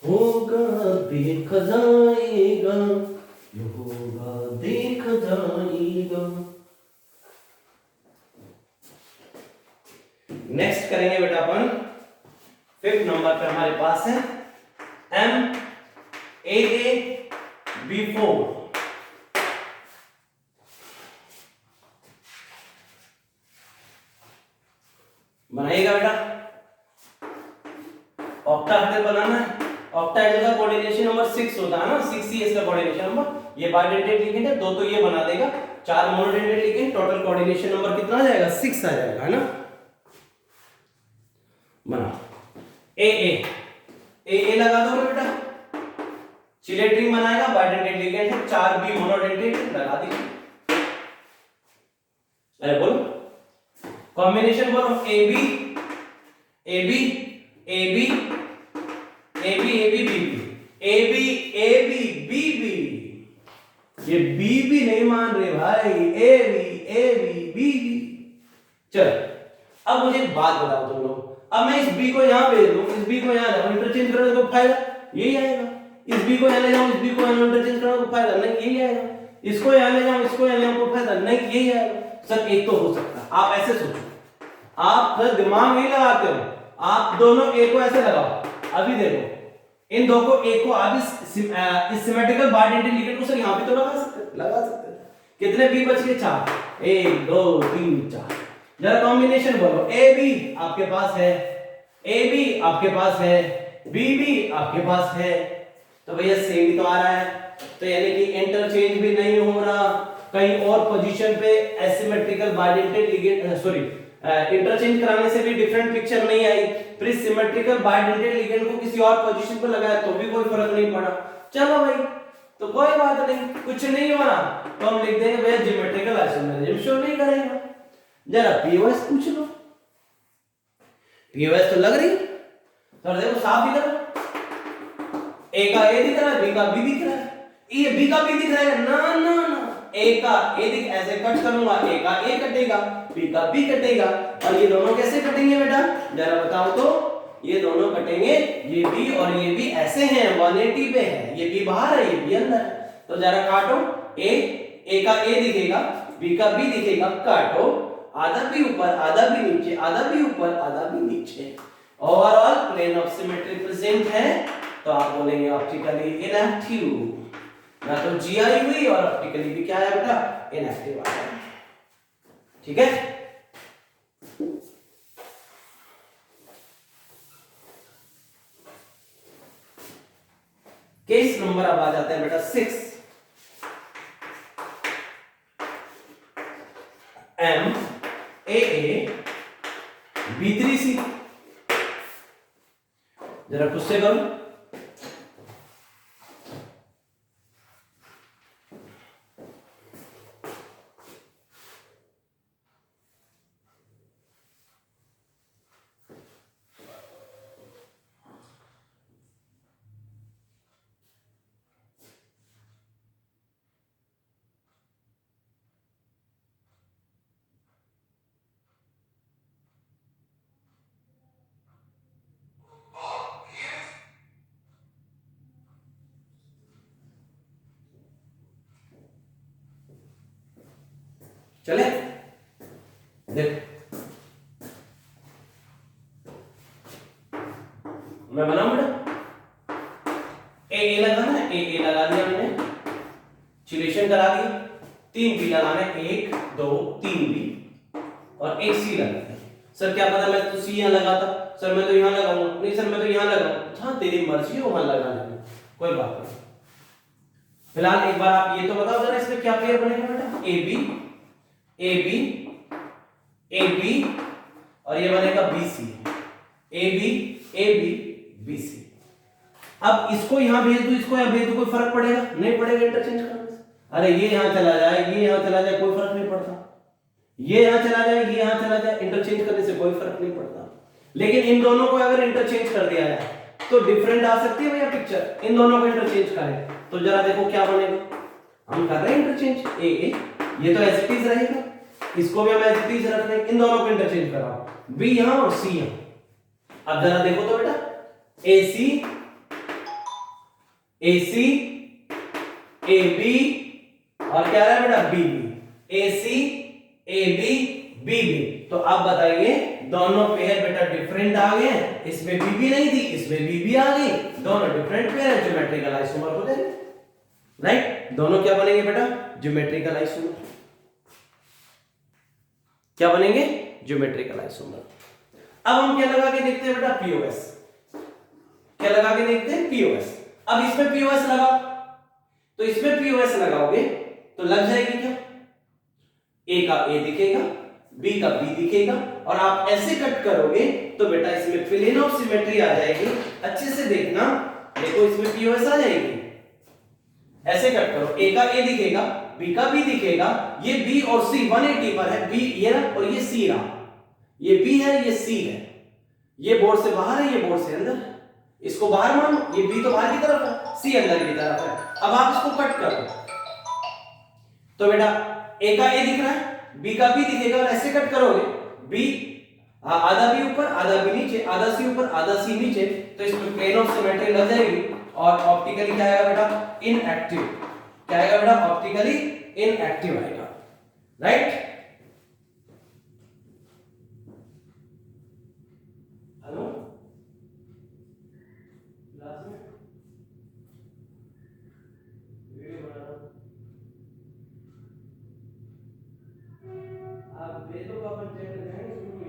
होगा देखा जाएगा, जो होगा देखा जाएगा। नेक्स्ट करेंगे बेटा अपन 5th नंबर पे हमारे पास है MAAB4। बनाइएगा बेटा, ऑक्टाहेड्रल बनाना है। ऑक्टाहेड्रल का कोऑर्डिनेशन नंबर 6 होता है ना, 6 ही इसका कोऑर्डिनेशन नंबर। ये बाइडेंटेट लिगेंड है, दो तो ये बना देगा, 4 monodentate ligand, total coordination number कितना आ जाएगा? 6 आ जाएगा, है ना। बना AA लगा दो बेटा। चिलेट रिंग बनाएगा, बाइडेंटेट लिगेंड है, 4B मोनोडेंटेट लगा दीजिए। अरे बोलो कॉम्बिनेशन, बोलो AB AB AB AB AB BB AB AB BB। ये BB नहीं मान रहे भाई, AB AB BB। चल अब मुझे एक बात बताओ तुम लोग, अब मैं इस B को यहां भेज दूं, इस B को यहां जाऊं, इंटरचेंज करने को फायदा यही आएगा। इस B को यहां ले जाऊं, इस B को यहां इंटरचेंज करने को फायदा नहीं, यही आएगा। इसको यहां ले जाऊं, इसको यहां ले जाऊं, को फायदा नहीं, यही आएगा। सर एक तो हो सकता है, आप ऐसे सोचो, आप दिमाग नहीं लगाते हो, आप दोनों ए को ऐसे लगाओ। अभी देखो इन दो को, एक को आप इस सिमेट्रिकल बाइडेंटेट लिगेंड को सर यहां भी तो लगा सकते हैं। कितने बी बच गए? 4, 1 2 3 4। जरा कॉम्बिनेशन बोलो, ए बी आपके पास है, ए बी आपके पास है, बी बी आपके पास है, तो भैया सेम ही तो आ रहा है। तो यानी कि इंटरचेंज भी नहीं हो रहा, कहीं और पोजीशन पे asymmetrical bidentate ligand sorry interchange कराने से भी डिफरेंट पिक्चर नहीं आई, फिर सिमेट्रिकल बाइडेंटेट लिगेंड को किसी और पोजीशन पर लगाया तो भी कोई फर्क नहीं पड़ा। चलो भाई तो कोई बात नहीं, कुछ नहीं हो रहा तो हम लिख देंगे भैया ज्योमेट्रिकल आइसोमेरिज्म शो नहीं करेगा। जरा पीओएस पूछ लो, पीओएस तो लग रही है सर, देखो साफ दिख रहा है, ए का ए दिख रहा है, बी का बी दिख रहा है, ये बी का बी दिख रहा है ना ना ना, ए का ए दिख, ऐसे कट करूंगा, ए का ए कटेगा, बी का बी कटेगा, और ये दोनों कैसे कटेंगे बेटा जरा बताओ तो? ये दोनों कटेंगे, ये बी और ये बी ऐसे हैं 180 पे है, ये बी बाहर है, ये बी अंदर है, तो जरा काटो, ए का ए दिखेगा, बी का बी दिखेगा, काटो, आधा भी ऊपर आधा भी नीचे, आधा भी ऊपर आधा भी नीचे, overall plane of symmetry present है, तो आप बोलेंगे ऑप्टिकली इनएक्टिव। ना तो जीआई हुई और ऑप्टिकली भी क्या है बेटा? इनएक्टिव आ गया। ठीक है, केस नंबर अब आ जाता है बेटा 6, MAA B3C। जरा खुद से करो, चले देख, मैं बनाऊं बेटा, ए लगाना है, ए लगा दिया मैंने, चिलेशन करा दी, 3 बी लगाने, 1 2 3 बी और 1 सी लगाते हैं। सर क्या पता मैं तो सी यहाँ लगाता, सर मैं तो यहाँ लगाऊंगा, नहीं सर मैं तो यहाँ लगाऊंगा, हाँ तेरी मर्जी हो वहां लगाने की, कोई बात नहीं। फिलहाल एक बार आप ये तो बताओ जरा इसमें क्या पेयर बनेगा बेटा, A B A B A B और ये बनेगा B C, A B B C. अब इसको यहां भेज दो, इसको यहां भेज दो, कोई फर्क पड़ेगा? नहीं पड़ेगा इंटरचेंज करने से। अरे ये यहां चला जाए, ये यहां चला जाए, कोई फर्क नहीं पड़ता। ये यहां चला जाए, ये यहां चला जाए, इंटरचेंज करने से कोई फर्क नहीं पड़ता। लेकिन इन दोनों को अगर इंटरचेंज कर दिया जाए तो डिफरेंट आ सकती है भैया पिक्चर। इन दोनों को इंटरचेंज करें तो जरा देखो क्या बनेगा। हम कर रहे हैं इंटरचेंज, ए ये तो एज इट इज रहेगा, इसको भी हम एज इट इज रख रहे हैं। इन दोनों को इंटरचेंज कराओ, बी यहां और सी यहां। अब जरा देखो तो बेटा, ए सी ए बी और क्या है बेटा, B B, A C A B B B. तो अब बताइए दोनों पेयर बेटा डिफरेंट आ गए, इसमें बी बी नहीं थी, इसमें बी बी आ गई, दोनों डिफरेंट पेयर है, ज्योमेट्रिकल आइसोमर हो जाएंगे। राइट, दोनों क्या बनेंगे बेटा, ज्योमेट्रिकल आइसोमर। क्या बनेंगे, ज्योमेट्रिकल आइसोमर। अब हम क्या लगा के देखते हैं बेटा, पीओएस। क्या लगा के देखते हैं, पीओएस। अब इसमें पीओएस लगा तो इसमें पीओएस लगाओगे तो लग जाएगी क्या, ए का ए दिखेगा, बी का बी दिखेगा, और आप ऐसे कट करोगे तो बेटा इसमें प्लेन ऑफ सिमेट्री आ जाएगी। अच्छे से देखना, देखो इसमें पीओएस आ जाएगी। ऐसे कट करो, ए का ए दिखेगा, बी का बी दिखेगा, ये बी और सी 180 पर है, बी ये रहा और ये सी रहा, ये बी है ये सी है, ये बोर्ड से बाहर है ये बोर्ड से अंदर है, इसको बाहर मानो, ये बी तो बाहर की तरफ है, सी अंदर की तरफ है। अब आप इसको कट करो तो बेटा ए का ए दिख रहा है, बी का बी दिखेगा, और ऐसे कट करोगे, बी आधा बी ऊपर आधा बी नीचे, आधा सी ऊपर आधा सी नीचे, तो इसमें प्लेन ऑफ सिमेट्री लग जाएगी। और ऑप्टिकली क्या आएगा बेटा, इनएक्टिव। क्या आएगा बेटा, ऑप्टिकली इनएक्टिव आएगा। राइट, हेलो क्लास में वीडियो बना रहा हूं, आप भेज दो, अपन चेक कर जाएंगे शुरू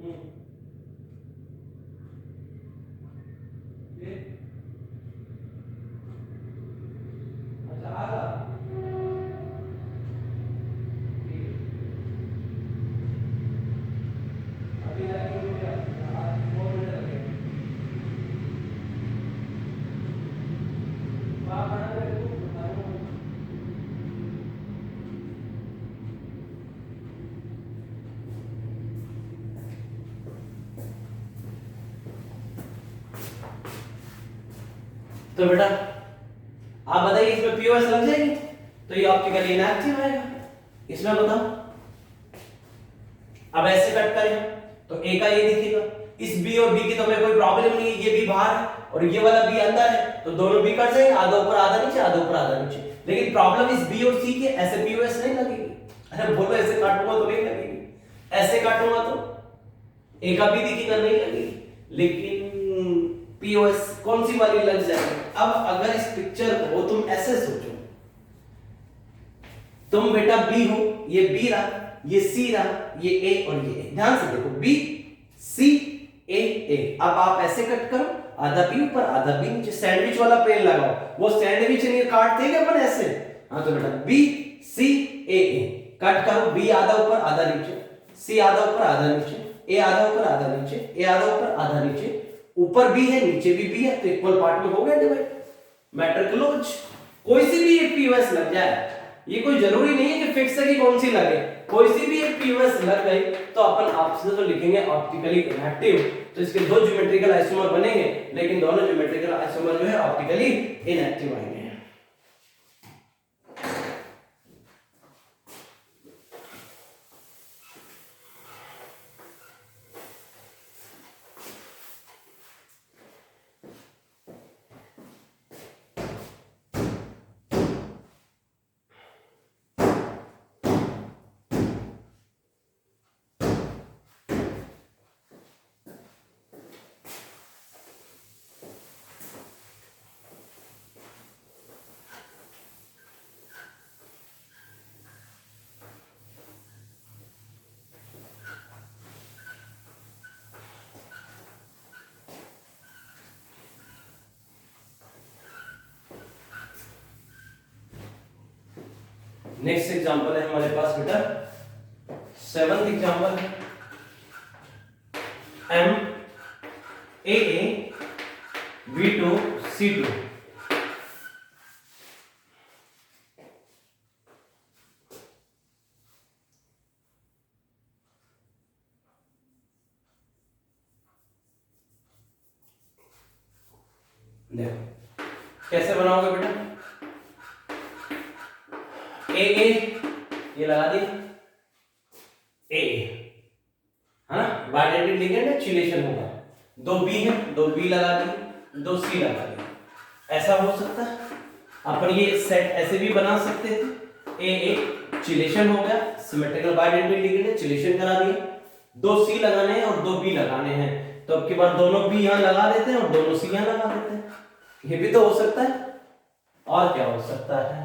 में। अच्छा आ रहा, अभी आएगा हो गया, आज 4 मिनट लगे। बात बना रहे हो, बता रहा हूं। तो बेटा आप बताइए इसमें पीओएस लग जाएगी तो ये ऑप्टिकली इनएक्टिव आएगा। इसमें बताओ, अब ऐसे कट करें तो ए का ये दिखेगा, इस बी और बी की तो हमें कोई प्रॉब्लम नहीं है, ये बी बाहर है और ये वाला बी अंदर है, तो दोनों बी कट जाएंगे, आधा ऊपर आधा नीचे, आधा ऊपर आधा नीचे। लेकिन प्रॉब्लम इस बी और सी की, ऐसे पीओएस नहीं लगेगी। अरे बोलो ऐसे काटूंगा तो नहीं लगेगी, ऐसे काटूंगा तो ए का बी दिखेगा, नहीं लगेगी। लेकिन पीओएस कौन सी वाली लग जाएगी। अब अगर इस पिक्चर को तुम ऐसे सोचो, तुम बेटा बी हो, ये बी रहा, ये सी रहा, ये ए और ये ए, ध्यान से देखो, बी सी ए ए। अब आप ऐसे कट करो, आधा बी ऊपर आधा बी नीचे, सैंडविच वाला पेन लगाओ, वो सैंडविच नहीं काटते हैं अपन ऐसे। हाँ तो बेटा बी सी ए ए कट करो, बी आधा ऊपर आधा नीचे, सी आधा ऊपर आधा नीचे, ए आधा ऊपर आधा नीचे, ए आधा ऊपर आधा नीचे, ऊपर बी है नीचे भी बी है, तो इक्वल पार्ट में हो गया डिवाइड, मैटर क्लोज। कोई सी भी एक पीओएस लग जाए, ये कोई जरूरी नहीं है कि फिक्स है कि कौन सी लगे, कोई सी भी एक पीओएस लग गई तो अपन आपसे तो लिखेंगे ऑप्टिकली इनएक्टिव। तो इसके दो ज्योमेट्रिकल आइसोमर बनेंगे, लेकिन दोनों ज्योमेट्रिकल आइसोमर जो है ऑप्टिकली इनएक्टिव आएंगे। नेक्स्ट एग्जांपल है हमारे पास बेटा 7th एग्जांपल है MAA B2 C2। देखो कैसे बनाओगे बेटा, ए ये लगा दिया ए है ना, बायडेंटिक लिगेंड है, चिलेशन होगा। दो बी है, दो बी लगा दिए, दो सी लगा दिए। ऐसा हो सकता है, अपन ये सेट ऐसे भी बना सकते थे। ए चिलेशन हो गया, सिमेट्रिकल बायडेंटिक लिगेंड है, चिलेशन करा दिया। दो सी लगाने हैं और दो बी लगाने हैं, तो अब की बार दोनों बी यहां लगा देते हैं और दोनों सी यहां लगा देते हैं। ये भी तो हो सकता है। और क्या हो सकता है,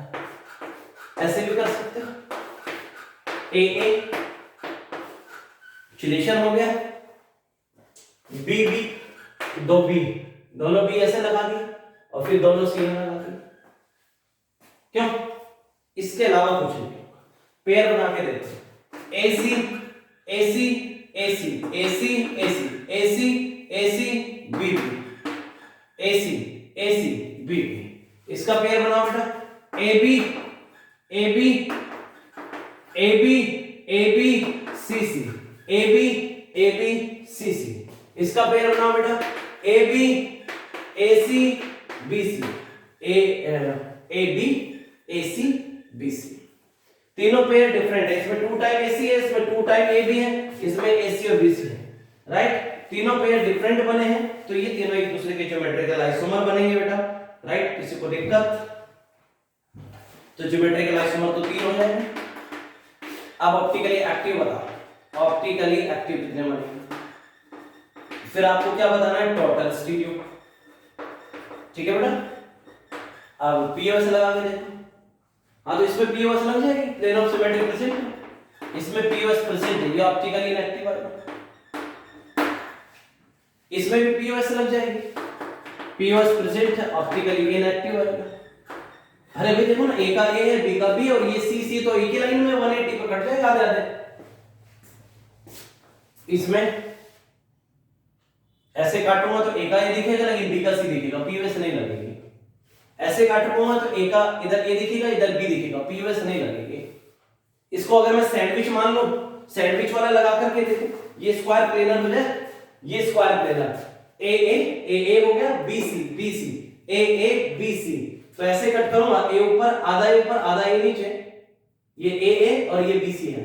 ऐसे भी कर सकते हो। ए चिलेशन हो गया, बी दो बी, दोनों बी ऐसे लगा दिए और फिर दोनों सी लगा दिए। क्यों? इसके अलावा कुछ नहीं, पेयर बना के देखो। A C A C A C A C A C A C A C B A C A C B, इसका पेयर बनाओ बेटा। A B A B A B A B C C A B C C, इसका पेयर बनाओ बेटा। A B A C B C A B A C B C. तीनों पेयर डिफरेंट है, इसमें 2 टाइम ए सी है, इसमें 2 टाइम ए बी है, इसमें ए सी और बी सी है, राइट। तीनों पेयर डिफरेंट बने हैं, तो ये तीनों एक दूसरे के ज्योमेट्रिकल आइसोमर बनेंगे बेटा, राइट। किसी को दिक्कत? तो ज्योमेट्रिकल आइसोमर तो 3 हो जाएंगे। अब ऑप्टिकली एक्टिव बताओ, ऑप्टिकली एक्टिव कितने बनेंगे? फिर आपको क्या बताना है, टोटल स्टीरियो, ठीक है बेटा। अब पीओएस लगा के देखो। हाँ तो इसमें पीओएस लग जाएगी, प्लेन ऑफ सिमेट्री प्रेजेंट है, इसमें पीओएस प्रेजेंट है, ये ऑप्टिकली इनएक्टिव है। इसमें भी पीओएस लग जाएगी, पीओएस प्रेजेंट है, ऑप्टिकली इनएक्टिव है। अरे भाई देखो ना, ए का ए है, बी का बी, और ये सी सी तो एक ही लाइन में 180 पे कट जाएगा आधे आधे। इसमें ऐसे काटूंगा तो ए का ए दिखेगा लेकिन बी का सी दिखेगा, पीओएस नहीं लगेगी। ऐसे काटूंगा तो ए का इधर ए दिखेगा, इधर बी दिखेगा, पीओएस नहीं लगेगी। इसको अगर मैं सैंडविच मान लूं, सैंडविच वाला लगा करके देखो, ये स्क्वायर प्लेनर हो जाए, ये स्क्वायर प्लेनर ए हो गया, बी सी ए बी सी। तो ऐसे कट करूंगा, ए ऊपर आधा ए नीचे, ये ए और ये बी सी है,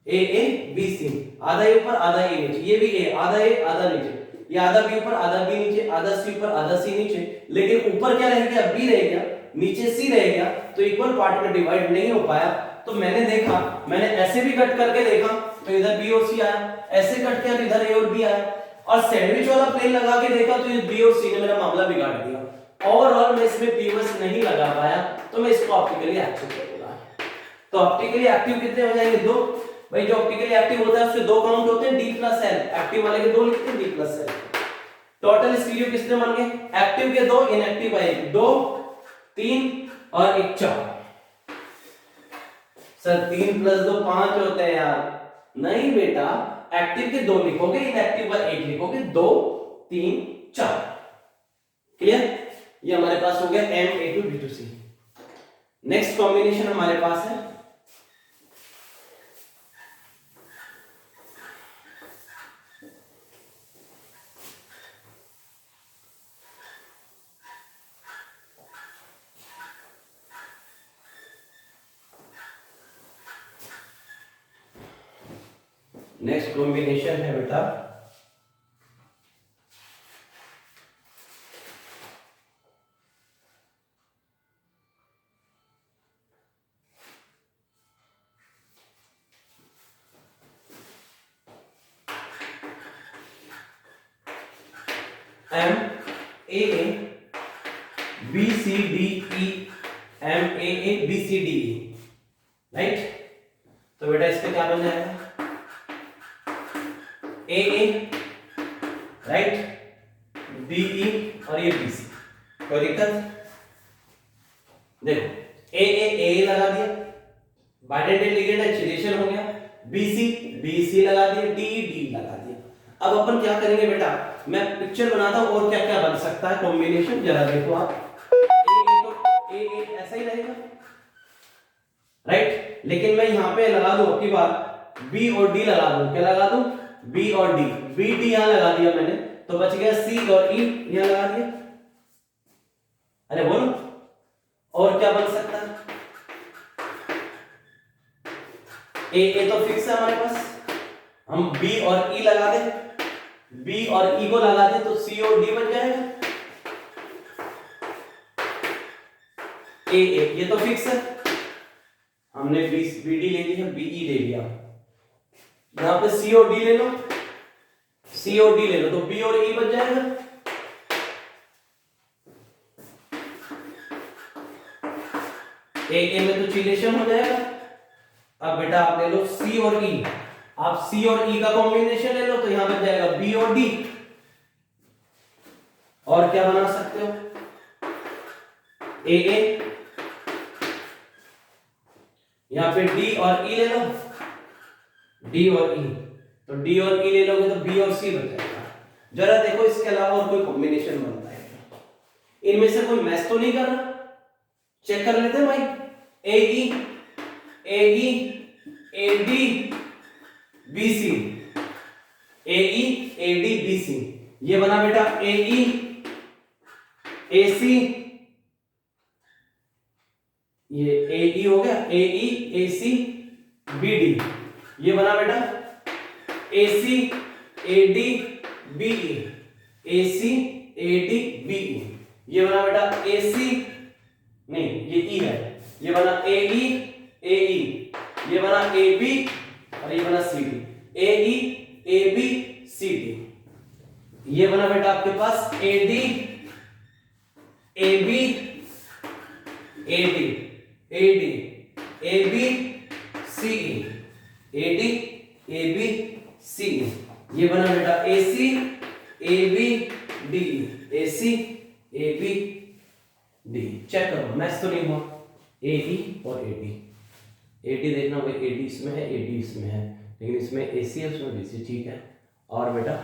ए बी सी, आधा ए ऊपर आधा ए नीचे, ये भी ए आधा नीचे, ये आधा बी ऊपर आधा बी नीचे, आधा सी ऊपर आधा सी नीचे। लेकिन ऊपर क्या रह गया, बी रह गया, नीचे सी रह गया, तो इक्वल पार्ट में डिवाइड नहीं हो पाया। तो मैंने देखा, मैंने ऐसे भी कट करके देखा तो इधर बी और सी आया, ऐसे कट किया तो इधर ए और बी आया, और सैंडविच वाला प्लेन लगा के देखा तो ये बी और सी ने मेरा मामला बिगाड़ दिया। ओवरऑल मैं इसमें पीओएस नहीं लगा पाया, तो मैं इसको ऑप्टिकली एक्टिव करूंगा। तो ऑप्टिकली एक्टिव कितने हो जाएंगे, 2। भाई जो ऑप्टिकली एक्टिव होता है उसके 2 काउंट होते हैं, डी प्लस एल, एक्टिव वाले के 2 लिखते हैं, D plus L. Total stereo कितने बन गए, एक्टिव के 2, इनएक्टिव आए 2, 3 और 1 4। सर 3 + 2 5 होते हैं यार। नहीं बेटा, एक्टिव के 2 लिखोगे, इनएक्टिव का 1 लिखोगे, 2 3 4। क्लियर? ये हमारे पास हो गया MA2 B2C। नेक्स्ट कॉम्बिनेशन हमारे पास है बेटा MAA BCDE, MAA BCDE, right. तो बेटा इसका क्या बन जाएगा, AA राइट, BE और ये BC। कोई दिक्कत? देखो AA लगा दिया, बाइडेंटेट लिगेंड है, चिलेशन हो गया। बीसी, बीसी लगा दिया, डी डी लगा दिया। अब अपन क्या करेंगे बेटा, मैं पिक्चर बनाता हूं और क्या क्या बन सकता है कॉम्बिनेशन, जरा देखो आप। ए ऐसा ही रहेगा, राइट। लेकिन मैं यहां पे लगा दूं आपकी बात, बी और डी लगा दूं, क्या लगा दूं, बी और डी, बी डी यहां लगा दिया मैंने, तो बच गया सी और ई यहां लगा दिया। अरे बोलो, और क्या बन सकता है? ए तो फिक्स है हमारे पास, हम बी और ई लगा दे, बी और ई को लगा दे तो सी और डी बन जाएगा। ए ये तो फिक्स है, हमने बी डी ले लिया, बीई ले लिया। यहां पे सी और डी ले लो, सी और डी ले लो, तो बी और ई बन जाएगा। ए में तो चिलेशन हो जाएगा। अब बेटा आप ले लो सी और ई, आप सी और ई का कॉम्बिनेशन ले लो, तो यहां बन जाएगा बी और डी। और क्या बना सकते हो, ए यहां पे डी और ई ले लो, डी और ई, तो डी और ई ले लोगे तो बी और सी बन जाएगा। जरा देखो इसके अलावा और कोई कॉम्बिनेशन बनता है, इनमें से कोई मैच तो नहीं कर रहा, चेक कर लेते हैं भाई। A D B C, A D B C, ये बना बेटा ए सी, ये ए हो गया, ए सी बी डी, ये बना बेटा A C A D B E, A C A D B E, ये बना बेटा ए सी, नहीं ये ई है, ये बना ए ई, ये बना ए बी और ये बना C D, A B C D, ये बना बेटा आपके पास A D A B A D A B C E, A D A B C E, ये बना बेटा A C A B D, A C A B D. Check करो मैच तो नहीं हुआ, ए ई और ए डी, ए डी देखना भाई, ए डी इसमें है, ए डी इसमें है, लेकिन इसमें ए सी है, उसमें बी सी, ठीक है। और बेटा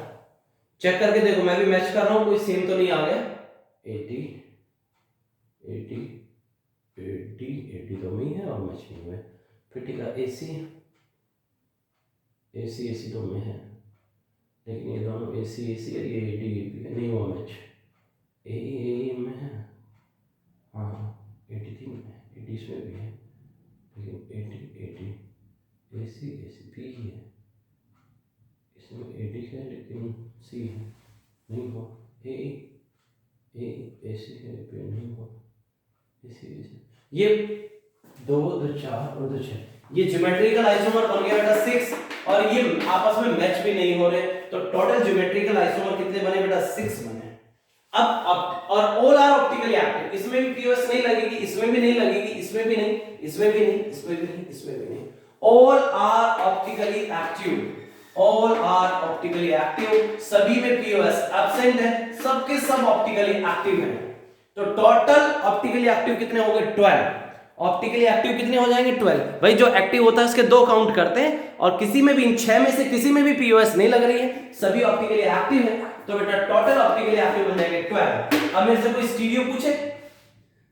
चेक करके देखो, मैं भी मैच कर रहा हूं, कोई सेम तो नहीं आ गया, ए D A D A D A D दो में ही है और मैच नहीं हुआ, फिर ठीक है। ए सी दो में है, लेकिन ये दोनों ए सी और ये ए डी नहीं हुआ मैच, ए में है, हाँ ए डी तीन में है, ए डी इसमें भी है, लेकिन ए डी ए सी बी है, इसमें ए डी है लेकिन सी है, नहीं हुआ, ए सी है नहीं हुआ, ये 2 2 4 और 2 6, ये ज्योमेट्रिकल आइसोमर बन गया बेटा 6, और ये आपस में मैच भी नहीं हो रहे, तो टोटल ज्योमेट्रिकल आइसोमर कितने बने बेटा 6 बने। अब और ऑल आर ऑप्टिकली एक्टिव, इसमें भी पीओएस नहीं लगेगी, इसमें भी नहीं लगेगी, इसमें भी नहीं, इसमें भी नहीं, इसमें भी नहीं, इसमें भी नहीं, all are optically active, all are optically active, सभी में पीओएस एब्सेंट है, सबके सब ऑप्टिकली एक्टिव है। तो टोटल ऑप्टिकली एक्टिव कितने हो गए 12, ऑप्टिकली एक्टिव कितने हो जाएंगे 12। भाई जो एक्टिव होता है उसके 2 काउंट करते हैं, और किसी में भी इन 6 में से किसी में भी पीओएस नहीं लग रही है, सभी ऑप्टिकली एक्टिव है, तो बेटा टोटल ऑप्टिकली एक्टिव बन जाएंगे 12। अब मेरे से कोई स्टीरियो पूछे,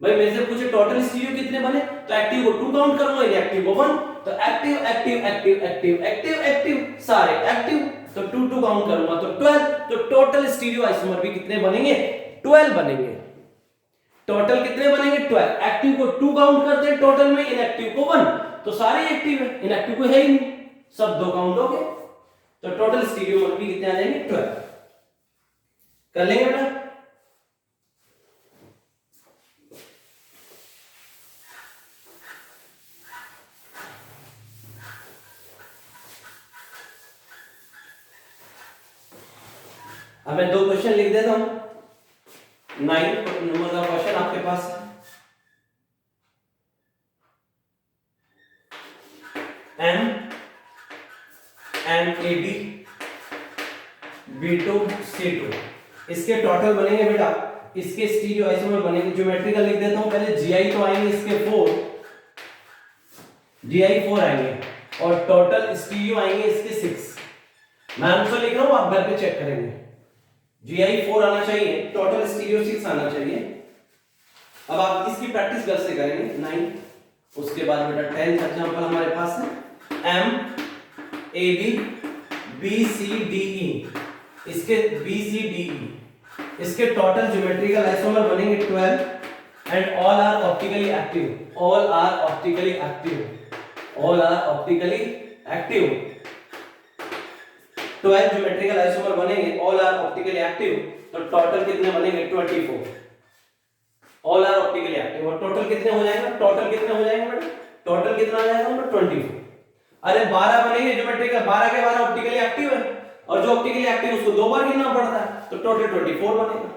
भाई मेरे से पूछे टोटल स्टीरियो कितने बने, तो एक्टिव को 2 काउंट करूंगा, इनएक्टिव को 1, तो active active active active active active सारे एक्टिव, तो 2 काउंट करूंगा तो 12, तो टोटल स्टीरियो आइसोमर भी कितने बनेंगे 12 बनेंगे। टोटल कितने बनेंगे 12, एक्टिव को 2 काउंट करते हैं टोटल में, इनएक्टिव को 1, तो सारे एक्टिव है, इनएक्टिव को है ही नहीं, सब 2 काउंट हो गए, तो टोटल स्टीरियो भी कितने आ जाएंगे 12। कर लेंगे बेटा, अब मैं 2 क्वेश्चन लिख देता हूं, 9 नंबर का क्वेश्चन आपके पास है, M A B B2 C2, इसके टोटल बनेंगे बेटा, इसके स्टीरियो आइसोमर बनेंगे, ज्योमेट्रिकल लिख देता हूं पहले, GI तो आएंगे इसके 4, Gi4 आएंगे और टोटल स्टीरियो आएंगे इसके 6। मैं आंसर लिख रहा हूं, आप घर पे चेक करेंगे। Gi4 आना चाहिए, टोटल स्टीरियो 6 आना चाहिए। अब आप इसकी प्रैक्टिस घर से करेंगे 9। उसके बाद बेटा 10th एग्जांपल हमारे पास है M A B B C D E, इसके B C D E इसके टोटल ज्योमेट्रिकल आइसोमर बनेंगे 12 and all are optically active. All are optically active. All are optically active. 12 geometrical isomer बनेंगे, ऑल आर ऑप्टिकली एक्टिव। तो टोटल कितने बनेंगे 24। ऑल आर ऑप्टिकली एक्टिव और टोटल कितने हो जाएगा, टोटल कितने हो जाएंगे बेटा, टोटल कितना आ जाएगा 24। अरे 12 बनेंगे ज्योमेट्रिकल, 12 के 12 ऑप्टिकली एक्टिव है और जो ऑप्टिकली एक्टिव उसको 2 बार गिनना पड़ता है, तो टोटल 24 बनेगा।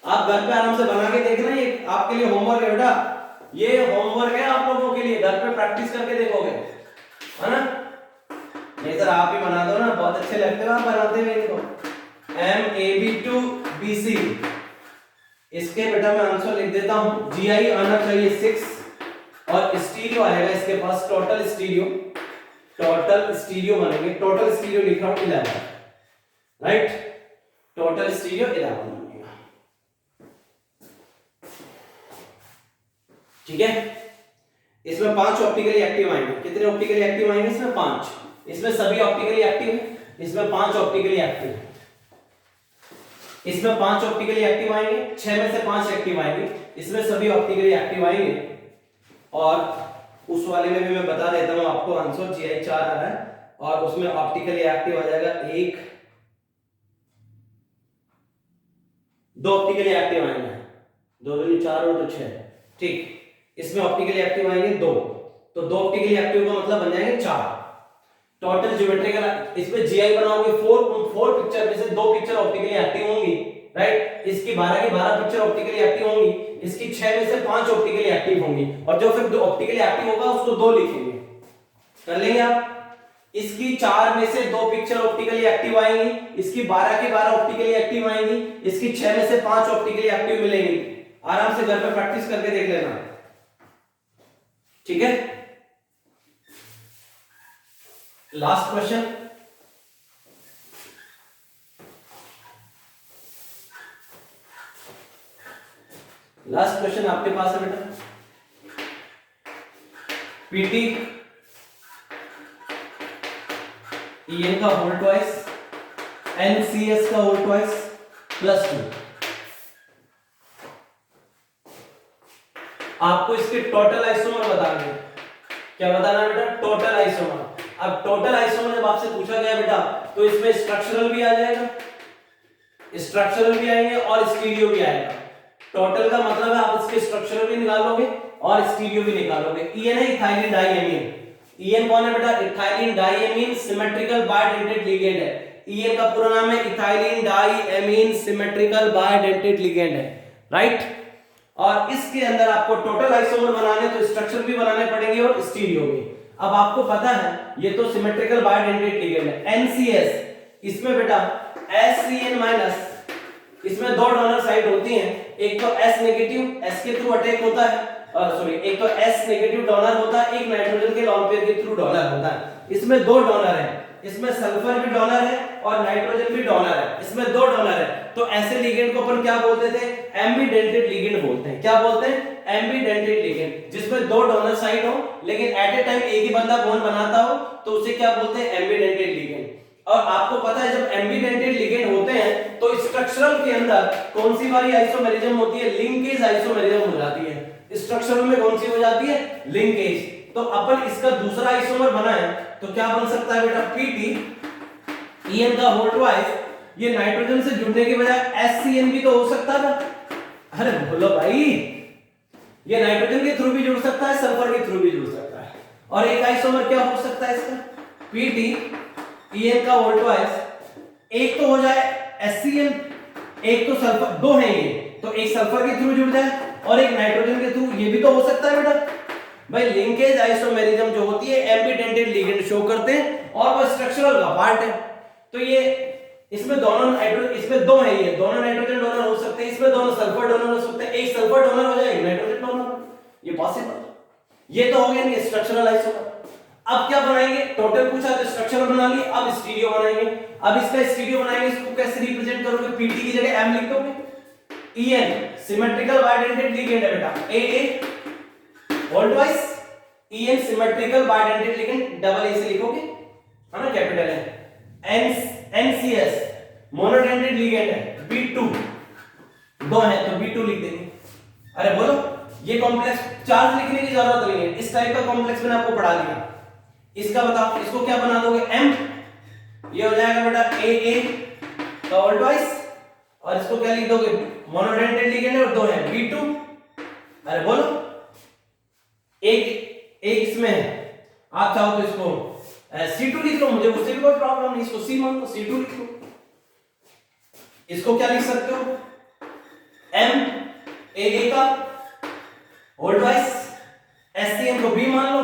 आप घर पे आराम से बना के देख रहे हैं, ये आपके लिए होमवर्क है बेटा, ये होमवर्क है आप लोगों के लिए, घर पे प्रैक्टिस करके देखोगे, है ना। नहीं सर आप ही बना दो ना, बहुत अच्छे लगते हो आप बनाते हुए इनको। MAB2 BC, इसके बेटा मैं आंसर लिख देता हूं। GI आना चाहिए 6 और स्टीरियो आएगा इसके पास, टोटल स्टीरियो, टोटल स्टीरियो बनेंगे, टोटल स्टीरियो लिख रहा हूं 11, राइट। टोटल स्टीरियो 11 बनेगा, ठीक है। इसमें 5 ऑप्टिकली एक्टिव आएंगे। कितने ऑप्टिकली एक्टिव आएंगे इसमें 5। इसमें सभी ऑप्टिकली एक्टिव है, इसमें 5 ऑप्टिकली एक्टिव है। इसमें 5 ऑप्टिकली एक्टिव आएंगे, 6 में से 5 एक्टिव आएंगे, इसमें सभी ऑप्टिकली एक्टिव आएंगे। और उस वाले में भी मैं बता देता हूं आपको आंसर, GI 4 आ रहा है और उसमें ऑप्टिकली एक्टिव आ जाएगा 1 2 ऑप्टिकली एक्टिव आएंगे, 2 दूनी 4 और 2 6, ठीक। इसमें ऑप्टिकली एक्टिव आएंगे 2, तो 2 ऑप्टिकली एक्टिव का मतलब बन जाएंगे 4। टोटल ज्योमेट्रिकल, इसमें GI बनाओगे 4 पिक्चर में से 2 पिक्चर ऑप्टिकली एक्टिव होंगी, राइट। इसकी 12 की 12 पिक्चर ऑप्टिकली एक्टिव होंगी, इसकी 6 में से 5 ऑप्टिकली एक्टिव होंगी और जो फिर ऑप्टिकली एक्टिव होगा उसको 2 लिखेंगे, कर लेंगे आप। इसकी 4 में से 2 पिक्चर ऑप्टिकली एक्टिव आएंगी, इसकी 12 की 12 ऑप्टिकली एक्टिव आएंगी, इसकी 6 में से 5 ऑप्टिकली एक्टिव मिलेंगी। आराम से घर पे प्रैक्टिस करके देख लेना, ठीक है। लास्ट क्वेश्चन, लास्ट क्वेश्चन आपके पास है बेटा। PT EN का होल ट्वाइस, NCS का होल ट्वाइस +2। आपको इसके टोटल आइसोमर बताना है। क्या बताना है बेटा, टोटल आइसोमर। अब टोटल आइसोमर जब आपसे पूछा गया बेटा, तो इसमें स्ट्रक्चरल भी आ जाएगा, स्ट्रक्चरल भी आएंगे और स्टीरियो भी आएगा। टोटल का मतलब है आप इसके स्ट्रक्चरल भी निकालोगे और स्टीरियो भी निकालोगे। EN है इथाइलिन डाइएमीन। EN कौन है बेटा, ethylene diamine symmetrical bidentate ligand है। EN का पूरा नाम है ethylene diamine symmetrical bidentate ligand है, राइट। और इसके अंदर आपको टोटल आइसोमर बनाने तो स्ट्रक्चर भी बनाने पड़ेंगे और स्टीरियो भी। अब आपको पता है ये तो सिमेट्रिकल बाइडेंटेड लिगेंड है। NCS, इसमें बेटा SCN-, इसमें 2 डोनर साइट होती हैं, एक तो S नेगेटिव, S के थ्रू अटैक होता है, सॉरी एक तो S नेगेटिव डोनर होता है, एक नाइट्रोजन के लोन पेयर के थ्रू डोनर होता है। इसमें 2 डोनर हैं, इसमें सल्फर भी डोनर है और नाइट्रोजन भी डोनर है, इसमें 2 डोनर है। तो ऐसे लिगेंड को अपन क्या बोलते थे, एम्बिडेंटेड लिगेंड बोलते हैं। क्या बोलते हैं, एम्बिडेंटेड लिगेंड, जिसमें 2 डोनर साइट हो लेकिन एट ए टाइम एक ही बंदा बॉन्ड बनाता हो, तो उसे क्या बोलते हैं, एम्बिडेंटेड लिगेंड। और आपको पता है जब एम्बिडेंटेड लिगेंड होते हैं तो स्ट्रक्चरल के अंदर कौन सी वाली आइसोमेरिज्म होती है, लिंकेज आइसोमेरिज्म हो जाती है। स्ट्रक्चरल में कौन सी हो जाती है, लिंकेज। तो अपन इसका दूसरा आइसोमर बना है तो क्या बन सकता है बेटा, PT EN का होल ट्वाइस, ये नाइट्रोजन से जुड़ने के बजाय SCN भी तो हो सकता था। अरे बोलो भाई, ये नाइट्रोजन के थ्रू भी जुड़ सकता है, सल्फर के थ्रू भी जुड़ सकता है। और एक आइसोमर क्या हो सकता है इसका, PT EN का होल ट्वाइस, एक तो हो जाए SCN, एक तो सल्फर, 2 है ये, तो एक सल्फर के थ्रू जुड़ जाए और एक नाइट्रोजन के थ्रू, ये भी तो हो सकता है बेटा। भाई लिंकेज आइसोमेरिज्म जो होती है एम्बिडेंटेड लिगेंड शो करते हैं और वो स्ट्रक्चरल का पार्ट है। तो ये इसमें दोनों नाइट्रोजन, इसमें 2 है, ये दोनों नाइट्रोजन डोनर हो सकते हैं, इसमें दोनों सल्फर डोनर हो सकते हैं, एक सल्फर डोनर हो जाए एक नाइट्रोजन डोनर, ये पॉसिबल। ये तो हो गया नहीं स्ट्रक्चरल आइसोमर। अब क्या बनाएंगे, टोटल पूछा तो स्ट्रक्चर बना लिए, अब स्टीरियो बनाएंगे। अब इसका स्टीरियो बनाएंगे, इसको कैसे रिप्रेजेंट करोगे, पीटी की जगह एम लिख दोगे, EN सिमेट्रिकल बाइडेंटेड लिगेंड है बेटा, AA whole twice EN symmetrical bidentate ligand, double A से लिखोगे है ना, कैपिटल है। NCS मोनोडेंटेड लिगेंड है, B2 दो है तो B2 लिख देंगे। अरे बोलो, ये कॉम्प्लेक्स चार्ज लिखने की जरूरत नहीं है, इस टाइप का कॉम्प्लेक्स मैंने आपको पढ़ा दिया। इसका बताओ, इसको क्या बना दोगे, M, ये हो जाएगा बेटा AA का होल ट्वाइस, और इसको क्या लिख दोगे, मोनोडेंटेड लिगेंड है और दो है B2। अरे बोलो, एक इसमें है, आप चाहो तो इसको C2 लिख लो, मुझे उससे भी कोई प्रॉब्लम नहीं, इसको C मान लो, C2 लिख लो। इसको क्या लिख सकते हो, M AA का होल ट्वाइस, SCN को B मान लो,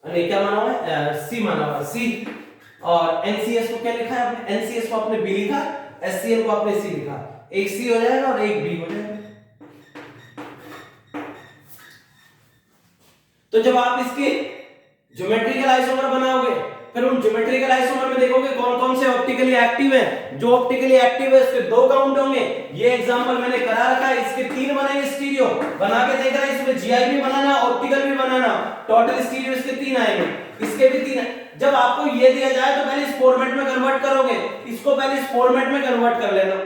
अरे क्या माना हुआ है, C माना हुआ है, C, और NCS को क्या लिखा है आपने, NCS को आपने B लिखा, SCN को आपने C लिखा, एक C हो जाएगा और एक B हो जाएगा। तो जब आप इसके ज्योमेट्रिकल आइसोमर बनाओगे, फिर उन ज्योमेट्रिकल आइसोमर में देखोगे कौन कौन से ऑप्टिकली एक्टिव हैं। जो ऑप्टिकली एक्टिव है उसके दो काउंट होंगे, ये एग्जांपल मैंने करा रखा है, इसके तीन बनेंगे स्टीरियो, बना के देख रहा है, इसमें जीआई भी बनाना, ऑप्टिकल भी बनाना, टोटल स्टीरियो इसके तीन आएंगे, इसके भी तीन। जब आपको ये दिया जाए तो पहले इस फॉर्मेट में कन्वर्ट करोगे, इसको पहले इस फॉर्मेट में कन्वर्ट कर लेना,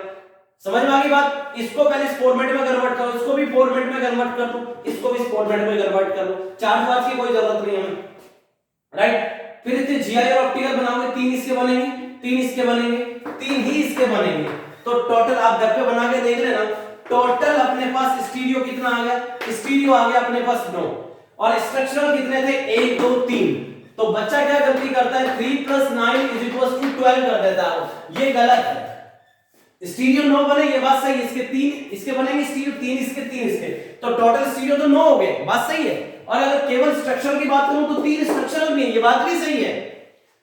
समझ में आ गई बात, इसको पहले इस फॉर्मेट में कन्वर्ट करो, इसको भी फॉर्मेट में कन्वर्ट कर दो, इसको भी इस फॉर्मेट में कन्वर्ट कर लो, चार्ज वार्ज की कोई जरूरत नहीं है, राइट। फिर इसके जीआई और ऑप्टिकल बनाओगे, तीन इसके बनेंगे, तीन इसके बनेंगे, तीन ही इसके बनेंगे, तो टोटल आप घर पे बना के देख लेना, टोटल अपने पास स्टीरियो कितना आ गया, स्टीरियो आ गया अपने पास 9, और स्ट्रक्चरल कितने थे 1 2 3। तो बच्चा क्या गलती करता है, 3 + 9 = 12 कर देता है, ये गलत है। स्टीरियो 9 बने, ये बात सही है, इसके तीन इसके बनेंगे स्टीरियो, तीन इसके तीन इसके, तो टोटल स्टीरियो तो 9 हो गए, बात सही है। और अगर केवल स्ट्रक्चर की बात करूं तो तीन स्ट्रक्चरल भी है, ये बात भी सही है।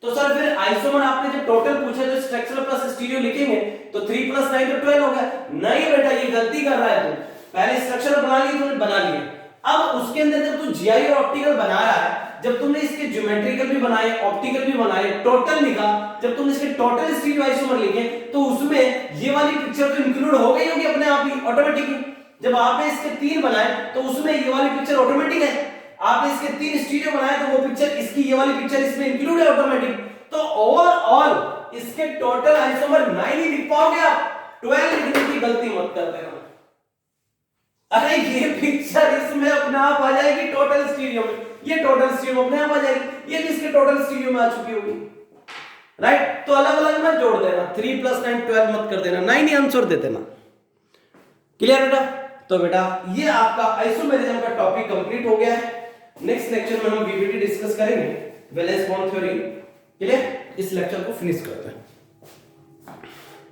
तो सर फिर आइसोमर आपने जब टोटल पूछा तो स्ट्रक्चरल प्लस स्टीरियो लिखेंगे, तो 3 + 9 तो 12 हो गया। नहीं बेटा, ये गलती कर रहा है तू, पहले स्ट्रक्चर बना लिए, तूने बना लिए, अब उसके अंदर जब तू जीआई और ऑप्टिकल बना रहा है, जब तुमने इसके ज्योमेट्रिकल भी बनाए, ऑप्टिकल भी बनाए, टोटल लिखा, जब तुमने इसके टोटल स्टीरियो आइसोमर लिखे, तो उसमें ये वाली पिक्चर तो इंक्लूड हो गई होगी अपने आप ही, ऑटोमेटिकली। जब आपने इसके तीन बनाए तो उसमें ये वाली पिक्चर ऑटोमेटिक है, आपने इसके तीन स्टीरियो बनाए तो वो पिक्चर, इसकी ये वाली पिक्चर इसमें इंक्लूड है ऑटोमेटिक। तो ओवरऑल इसके टोटल आइसोमर 9 ही लिख पाओगे आप, 12 लिखने की गलती मत कर देना। अरे ये पिक्चर इसमें अपने आप आ जाएगी टोटल स्टीरियो में, ये टोटल स्टीरियो अपने आप आ जाएगी, ये भी इसके टोटल स्टीरियो में आ चुकी होगी, राइट। तो अलग अलग मत जोड़ देना, 3 + 9 12 मत कर देना, 9 ही आंसर दे देना। क्लियर बेटा? तो बेटा ये आपका आइसोमेरिज्म का टॉपिक कंप्लीट हो गया है। नेक्स्ट लेक्चर में हम वीवीटी डिस्कस करेंगे, वैलेंस बॉन्ड थ्योरी। क्लियर? इस लेक्चर को फिनिश करते हैं।